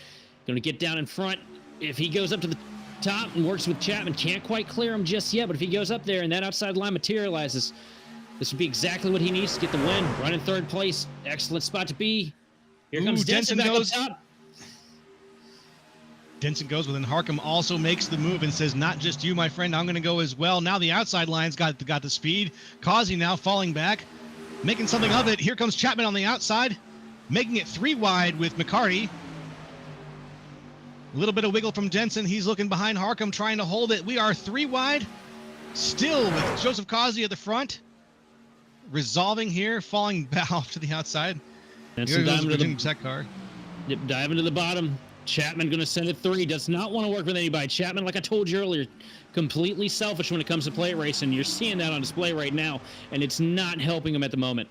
Going to get down in front. If he goes up to the top and works with Chapman, can't quite clear him just yet, but if he goes up there and that outside line materializes, this would be exactly what he needs to get the win. Run in 3rd place. Excellent spot to be. Here comes Denson back up top. Denson goes, but then Harkham also makes the move and says, not just you, my friend, I'm going to go as well. Now the outside line's got the speed. Causey now falling back, making something of it. Here comes Chapman on the outside, making it 3 wide with McCarty. A little bit of wiggle from Denson. He's looking behind Harkham, trying to hold it. We are 3 wide, still with Joseph Causey at the front. Resolving here, falling back off to the outside. Denson diving to the car. Yep, diving to the bottom. Chapman going to send it 3. Does not want to work with anybody. Chapman, like I told you earlier, completely selfish when it comes to plate racing. You're seeing that on display right now, and it's not helping him at the moment.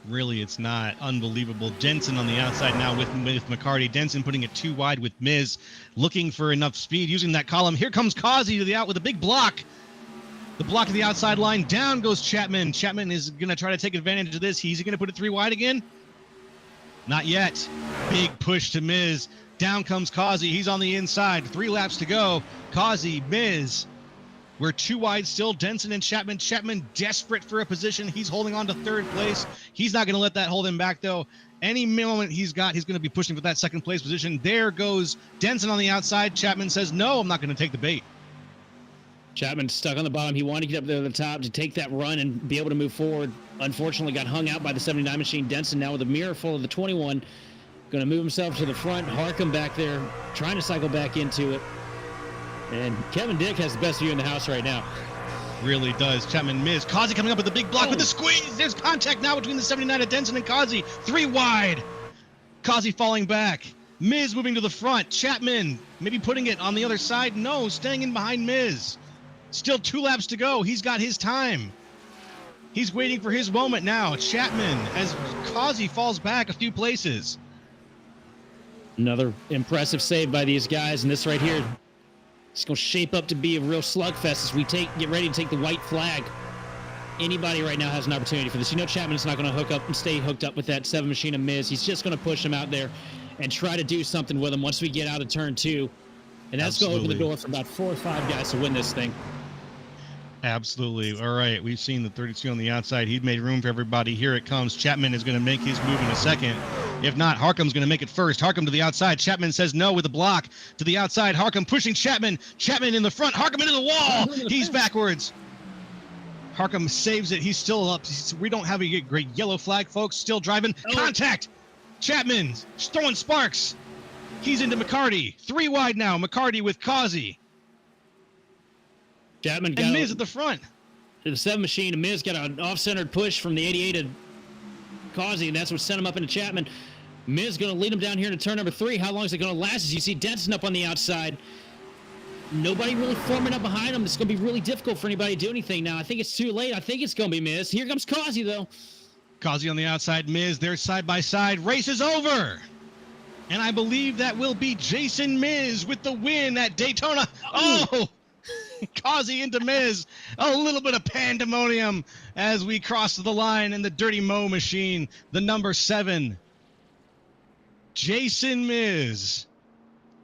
Really, it's not. Unbelievable. Denson on the outside now with McCarty. Denson putting it 2 wide with Miz, looking for enough speed, using that column. Here comes Causey to the out with a big block. The block of the outside line. Down goes Chapman. Chapman is going to try to take advantage of this. He's going to put it 3 wide again. Not yet. Big push to Miz. Down comes Causey. He's on the inside. 3 laps to go. Causey, Miz. We're 2 wide still. Denson and Chapman. Chapman desperate for a position. He's holding on to 3rd place. He's not going to let that hold him back, though. Any moment he's going to be pushing for that 2nd place position. There goes Denson on the outside. Chapman says, no, I'm not going to take the bait. Chapman stuck on the bottom. He wanted to get up there to the top to take that run and be able to move forward. Unfortunately, got hung out by the 79 machine. Denson now with a mirror full of the 21. Going to move himself to the front. Harkham back there, trying to cycle back into it. And Kevin Dick has the best view in the house right now. Really does. Chapman, Miz. Causey coming up with a big block with the squeeze. There's contact now between the 79 of Denson and Causey. 3 wide. Causey falling back. Miz moving to the front. Chapman maybe putting it on the other side. No, staying in behind Miz. Still 2 laps to go. He's got his time. He's waiting for his moment now. Chapman, as Causey falls back a few places. Another impressive save by these guys, and this right here, it's going to shape up to be a real slugfest as we get ready to take the white flag. Anybody right now has an opportunity for this. You know Chapman's not going to hook up and stay hooked up with that 7 machine of Miz. He's just going to push him out there and try to do something with him once we get out of turn 2. And that's going to open the door for about 4 or 5 guys to win this thing. Absolutely. All right. We've seen the 32 on the outside. He'd made room for everybody. Here it comes. Chapman is going to make his move in a second. If not, Harkham's going to make it first. Harkham to the outside. Chapman says no with a block to the outside. Harkham pushing Chapman. Chapman in the front. Harkham into the wall. He's backwards. Harkham saves it. He's still up. We don't have a great yellow flag, folks. Still driving. Contact. Chapman throwing sparks. He's into McCarty. 3 wide now. McCarty with Causey. Chapman and Miz at the front. The 7 machine, and Miz got an off-centered push from the 88 to Causey, and that's what sent him up into Chapman. Miz going to lead him down here to turn number 3. How long is it going to last? As you see Denson up on the outside. Nobody really forming up behind him. It's going to be really difficult for anybody to do anything now. I think it's too late. I think it's going to be Miz. Here comes Causey, though. Causey on the outside. Miz, they're side by side. Race is over. And I believe that will be Jason Miz with the win at Daytona. Oh! Causey into Miz. A little bit of pandemonium as we cross the line in the Dirty Mo machine. The number 7, Jason Miz,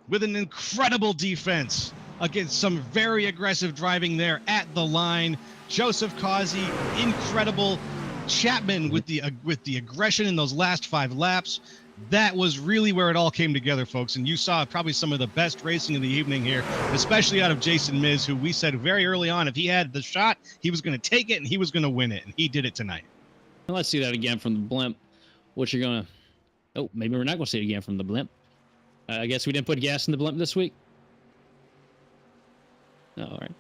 with an incredible defense against some very aggressive driving there at the line. Joseph Causey, incredible. Chapman with the aggression in those last 5 laps. That was really where it all came together, folks. And you saw probably some of the best racing of the evening here, especially out of Jason Miz, who we said very early on, if he had the shot, he was going to take it and he was going to win it. And he did it tonight. Well, let's see that again from the blimp. What you're going to... Oh, maybe we're not going to see it again from the blimp. I guess we didn't put gas in the blimp this week. Oh, all right.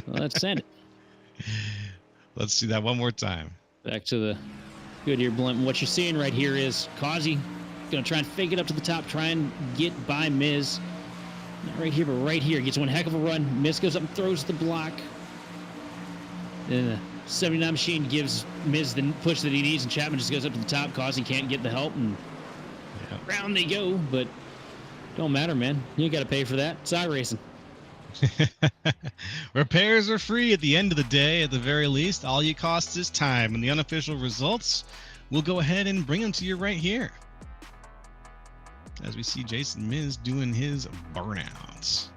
Well, let's send it. Let's see that one more time. Back to the Goodyear blimp. And what you're seeing right here is Causey going to try and fake it up to the top, try and get by Miz. Not right here, but right here. Gets one heck of a run. Miz goes up and throws the block. Then the 79 machine gives Miz the push that he needs, and Chapman just goes up to the top. Causey can't get the help, and round they go. But don't matter, man. You got to pay for that. It's iRacing. Repairs are free at the end of the day. At the very least, all you cost is time, and the unofficial results, we'll go ahead and bring them to you right here as we see Jason Miz doing his burnouts.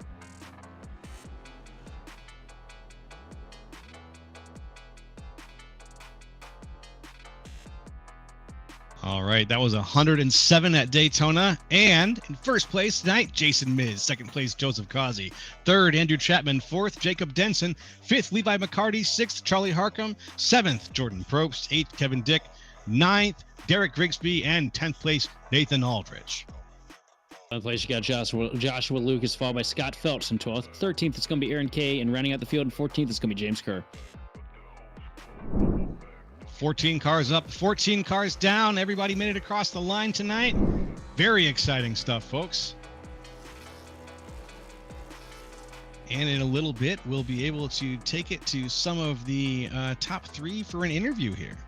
All right, that was 107 at Daytona. And in first place tonight, Jason Miz. Second place, Joseph Causey. Third, Andrew Chapman. Fourth, Jacob Denson. Fifth, Levi McCarty. Sixth, Charlie Harcum. Seventh, Jordan Probst. Eighth, Kevin Dick. Ninth, Derek Grigsby. And 10th place, Nathan Aldrich. 11th place, you got Joshua Lucas, followed by Scott Phelps in 12th. 13th, it's going to be Aaron Kay. And rounding out the field in 14th, it's going to be James Kerr. 14 cars up, 14 cars down. Everybody made it across the line tonight. Very exciting stuff, folks. And in a little bit, we'll be able to take it to some of the top 3 for an interview here.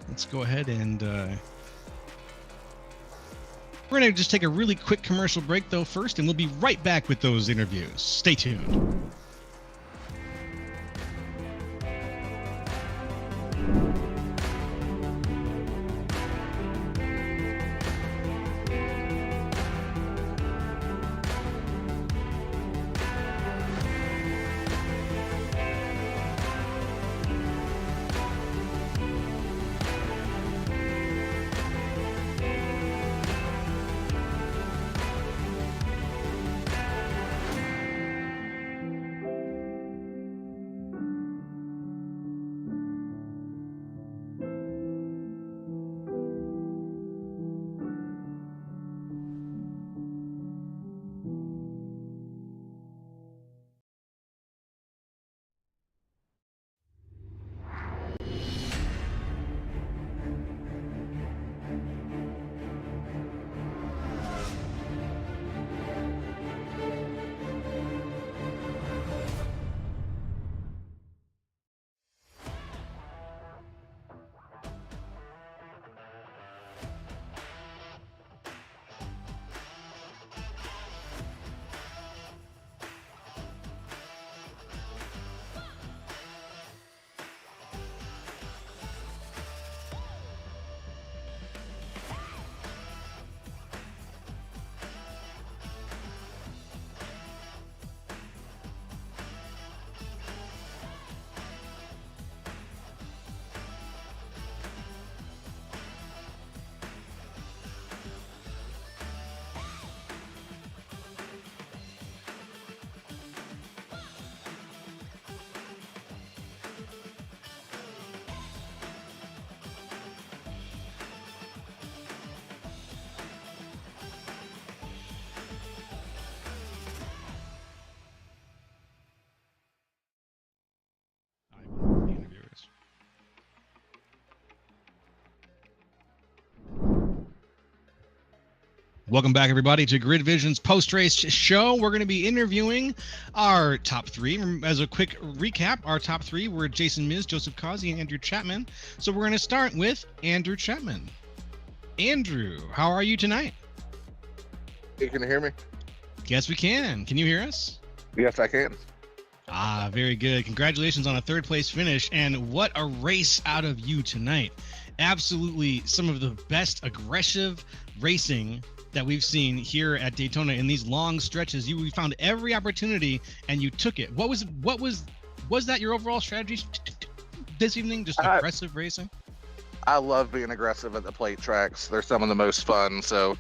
Let's go ahead and we're going to just take a really quick commercial break, though, first, and we'll be right back with those interviews. Stay tuned. Welcome back, everybody, to GridVision's post-race show. We're going to be interviewing our top 3. As a quick recap, our top 3 were Jason Miz, Joseph Causey, and Andrew Chapman. So we're going to start with Andrew Chapman. Andrew, how are you tonight? You can hear me? Yes, we can. Can you hear us? Yes, I can. Ah, very good. Congratulations on a third place finish. And what a race out of you tonight. Absolutely some of the best aggressive racing that we've seen here at Daytona in these long stretches. You found every opportunity and you took it. Was that your overall strategy this evening? Just aggressive racing? I love being aggressive at the plate tracks. They're some of the most fun. So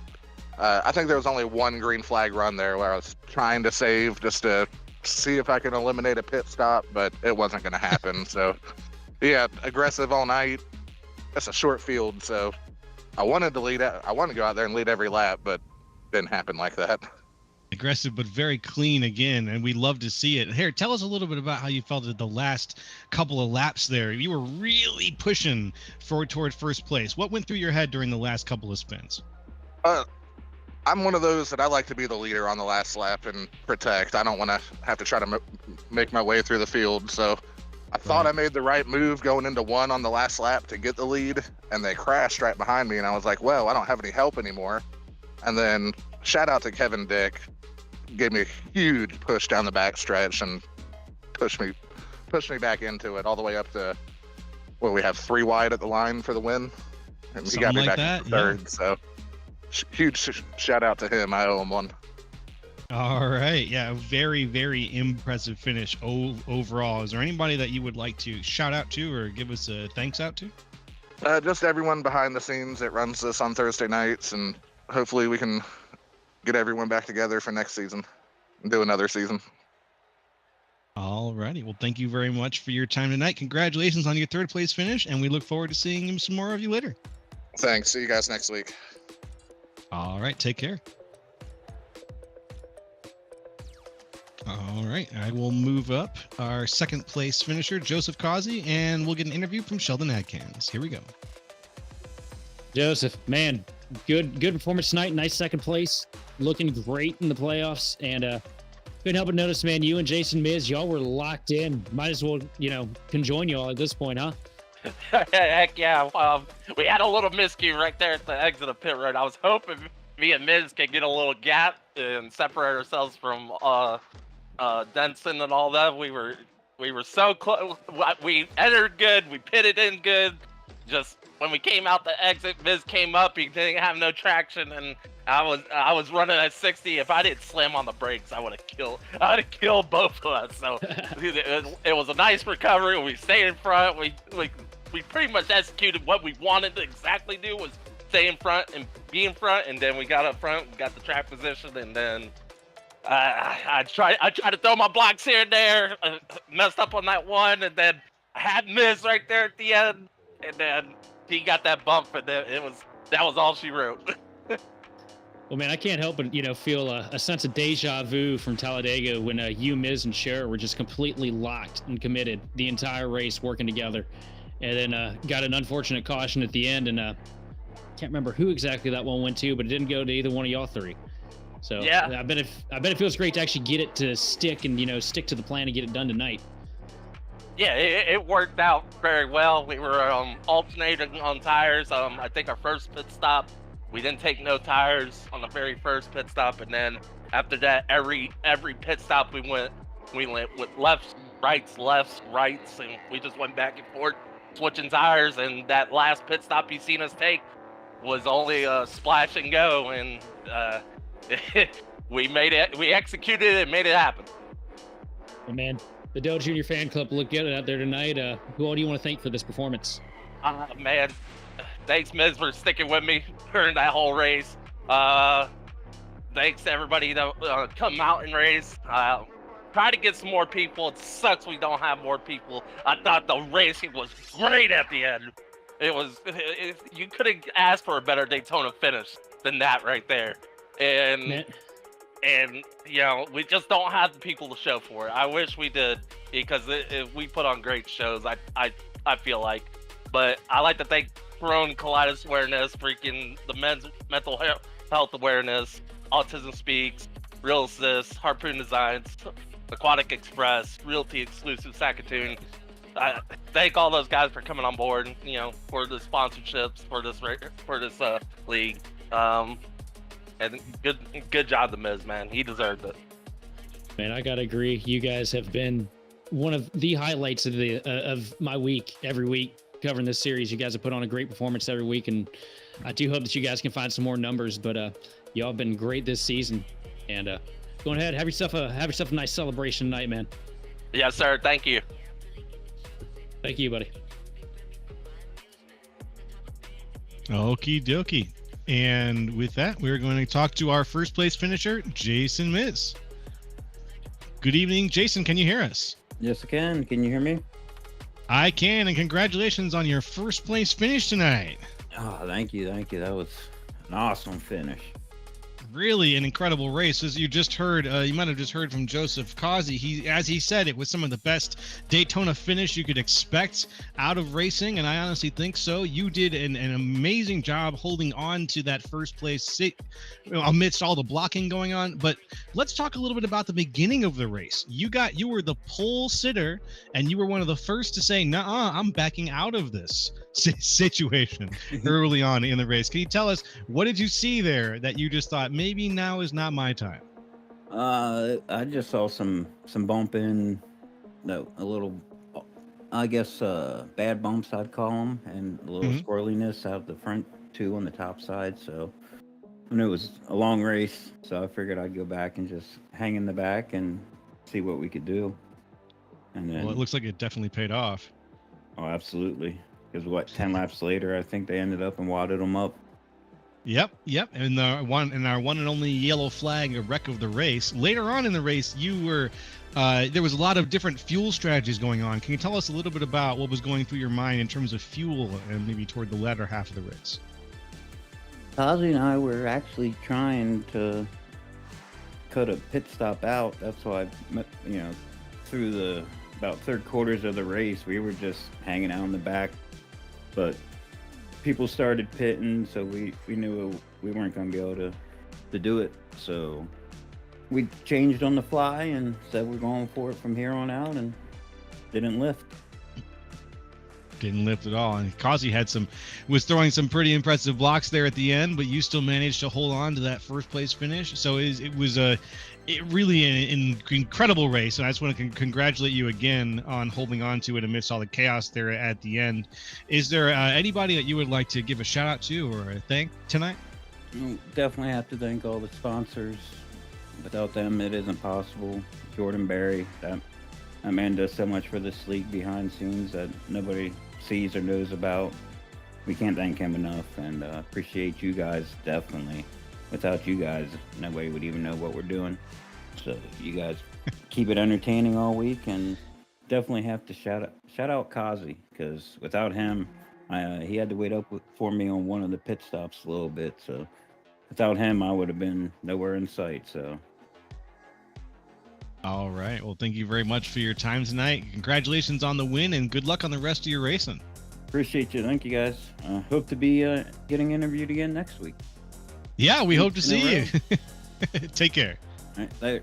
I think there was only one green flag run there where I was trying to save just to see if I can eliminate a pit stop, but it wasn't going to happen. So yeah, aggressive all night. That's a short field, so I wanted to go out there and lead every lap, but didn't happen like that. Aggressive but very clean again, and we love to see it. Here, tell us a little bit about how you felt at the last couple of laps there. You were really pushing toward first place. What went through your head during the last couple of spins? I'm one of those that I like to be the leader on the last lap and protect. I don't want to have to try to make my way through the field. So I thought I made the right move going into one on the last lap to get the lead, and they crashed right behind me. And I was like, well, I don't have any help anymore. And then shout out to Kevin Dick, gave me a huge push down the back stretch and pushed me back into it all the way up to, well, we have 3 wide at the line for the win. And he got me back in third. Yeah. So huge shout out to him. I owe him one. All right. Yeah. Very, very impressive finish overall. Is there anybody that you would like to shout out to or give us a thanks out to? Just everyone behind the scenes that runs this on Thursday nights, and hopefully we can get everyone back together for next season and do another season. All righty. Well, thank you very much for your time tonight. Congratulations on your third place finish, and we look forward to seeing some more of you later. Thanks. See you guys next week. All right. Take care. All right. I will move up our second place finisher, Joseph Causey, and we'll get an interview from Sheldon Adkins. Here we go. Joseph, man, good performance tonight. Nice second place. Looking great in the playoffs. And couldn't help but notice, man, you and Jason Miz, y'all were locked in. Might as well, conjoin y'all at this point, huh? Heck yeah. We had a little miscue right there at the exit of pit road. I was hoping me and Miz could get a little gap and separate ourselves from Denson and all that. We were so close. We entered good. We pitted in good. Just when we came out the exit, Miz came up. He didn't have no traction, and I was running at 60. If I didn't slam on the brakes, I would have killed both of us. So it was a nice recovery. We stayed in front. We pretty much executed what we wanted to exactly do, was stay in front and be in front. And then we got up front, we got the track position, and then I tried to throw my blocks here and there, messed up on that one, and then I had Miz right there at the end, and then he got that bump, and then that was all she wrote. Well, man, I can't help but feel a sense of deja vu from Talladega when you, Miz, and Cher were just completely locked and committed the entire race, working together, and then got an unfortunate caution at the end, and can't remember who exactly that one went to, but it didn't go to either one of y'all three. So yeah, I bet it feels great to actually get it to stick and stick to the plan and get it done tonight. Yeah, it worked out very well. We were alternating on tires. I think our first pit stop, we didn't take no tires on the very first pit stop, and then after that, every pit stop we went with lefts, rights, and we just went back and forth switching tires. And that last pit stop you seen us take was only a splash and go, and we executed it and made it happen. Well, man, the Dell Junior fan club looked good out there tonight. Who all do you want to thank for this performance? Man, thanks, Miz, for sticking with me during that whole race. Thanks to everybody that come out and race. Try to get some more people. It sucks we don't have more people. I thought the racing was great at the end. You couldn't ask for a better Daytona finish than that right there. And we just don't have the people to show for it. I wish we did, because we put on great shows. I feel like, but I like to thank Haproon, Colitis Awareness, freaking the men's mental health awareness, Autism Speaks, Real Assist, Haproon Designs, Aquatic Express, Realty Exclusive Saskatoon. I thank all those guys for coming on board, for the sponsorships for this league. And good job, the Miz, man. He deserved it. Man, I gotta agree. You guys have been one of the highlights of my week every week covering this series. You guys have put on a great performance every week, and I do hope that you guys can find some more numbers. But y'all have been great this season. And go ahead, have yourself a nice celebration tonight, man. Yes, sir. Thank you. Thank you, buddy. Okie dokie. And with that, we're going to talk to our first place finisher, Jason Miz. Good evening, Jason. Can you hear us? Yes, I can. Can you hear me? I can, and congratulations on your first place finish tonight. Oh, thank you. Thank you. That was an awesome finish. Really an incredible race. As you just heard, you might have just heard from Joseph Causey. As he said, it was some of the best Daytona finish you could expect out of racing, and I honestly think so. You did an amazing job holding on to that first place amidst all the blocking going on. But let's talk a little bit about the beginning of the race. You were the pole sitter, and you were one of the first to say, "Nuh-uh, I'm backing out of this situation" early on in the race. Can you tell us, what did you see there that you just thought, maybe now is not my time? I just saw some bumping, a little, I guess, bad bumps I'd call them, and a little squirreliness out the front too on the top side. So, and it was a long race, so I figured I'd go back and just hang in the back and see what we could do. And then, Well, it looks like it definitely paid off. oh, absolutely. Because 10 laps later, I think they ended up and wadded them up. Yep. And our one and only yellow flag, a wreck of the race. Later on in the race, you were there was a lot of different fuel strategies going on. Can you tell us a little bit about what was going through your mind in terms of fuel and maybe toward the latter half of the race? Ozzy and I were actually trying to cut a pit stop out. That's why, through the about third quarters of the race, we were just hanging out in the back. But people started pitting, so we knew we weren't going to be able to do it. So we changed on the fly and said we're going for it from here on out, and didn't lift. Didn't lift at all. And Causey was throwing some pretty impressive blocks there at the end, but you still managed to hold on to that first place finish. So it was really an incredible race, and I just want to congratulate you again on holding on to it amidst all the chaos there at the end. Is there anybody that you would like to give a shout out to or a thank tonight? Definitely have to thank all the sponsors. Without them, it isn't possible. Jordan Berry, that man does so much for this league behind the scenes that nobody sees or knows about. We can't thank him enough, and appreciate you guys, definitely. Without you guys, nobody would even know what we're doing. So you guys keep it entertaining all week, and definitely have to shout out Causey, because without him, he had to wait up for me on one of the pit stops a little bit. So without him, I would have been nowhere in sight. So. All right. Well, thank you very much for your time tonight. Congratulations on the win, and good luck on the rest of your racing. Appreciate you. Thank you, guys. Hope to be getting interviewed again next week. Yeah, we hope to see you. Take care. All right, later.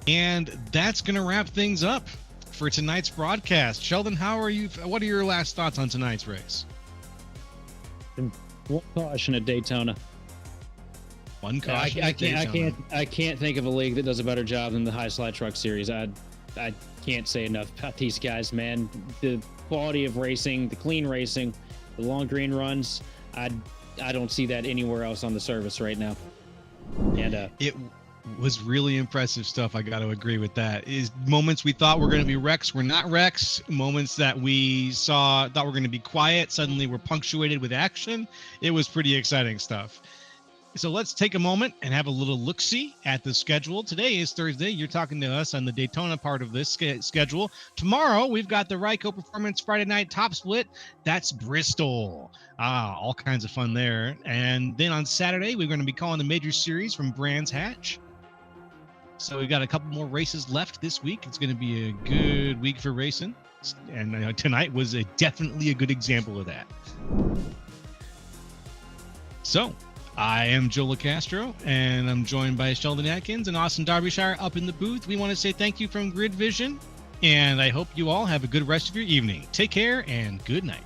And that's going to wrap things up for tonight's broadcast. Sheldon, what are your last thoughts on tonight's race? One caution at Daytona. One caution. I can't think of a league that does a better job than the High Slide Truck Series. I can't say enough about these guys, man. The quality of racing, the clean racing, the long green runs. I don't see that anywhere else on the service right now. And it was really impressive stuff. I got to agree with that. Is moments we thought were going to be wrecks were not wrecks. Moments that we thought were going to be quiet suddenly were punctuated with action. It was pretty exciting stuff. So let's take a moment and have a little look-see at the schedule. Today is Thursday. You're talking to us on the Daytona part of this schedule. Tomorrow, we've got the Ryco Performance Friday Night Top Split. That's Bristol. All kinds of fun there. And then on Saturday, we're going to be calling the Major Series from Brands Hatch. So we've got a couple more races left this week. It's going to be a good week for racing. And tonight was definitely a good example of that. So I am Joe LaCastro, and I'm joined by Sheldon Atkins and Austin Derbyshire up in the booth. We want to say thank you from GridVision, and I hope you all have a good rest of your evening. Take care, and good night.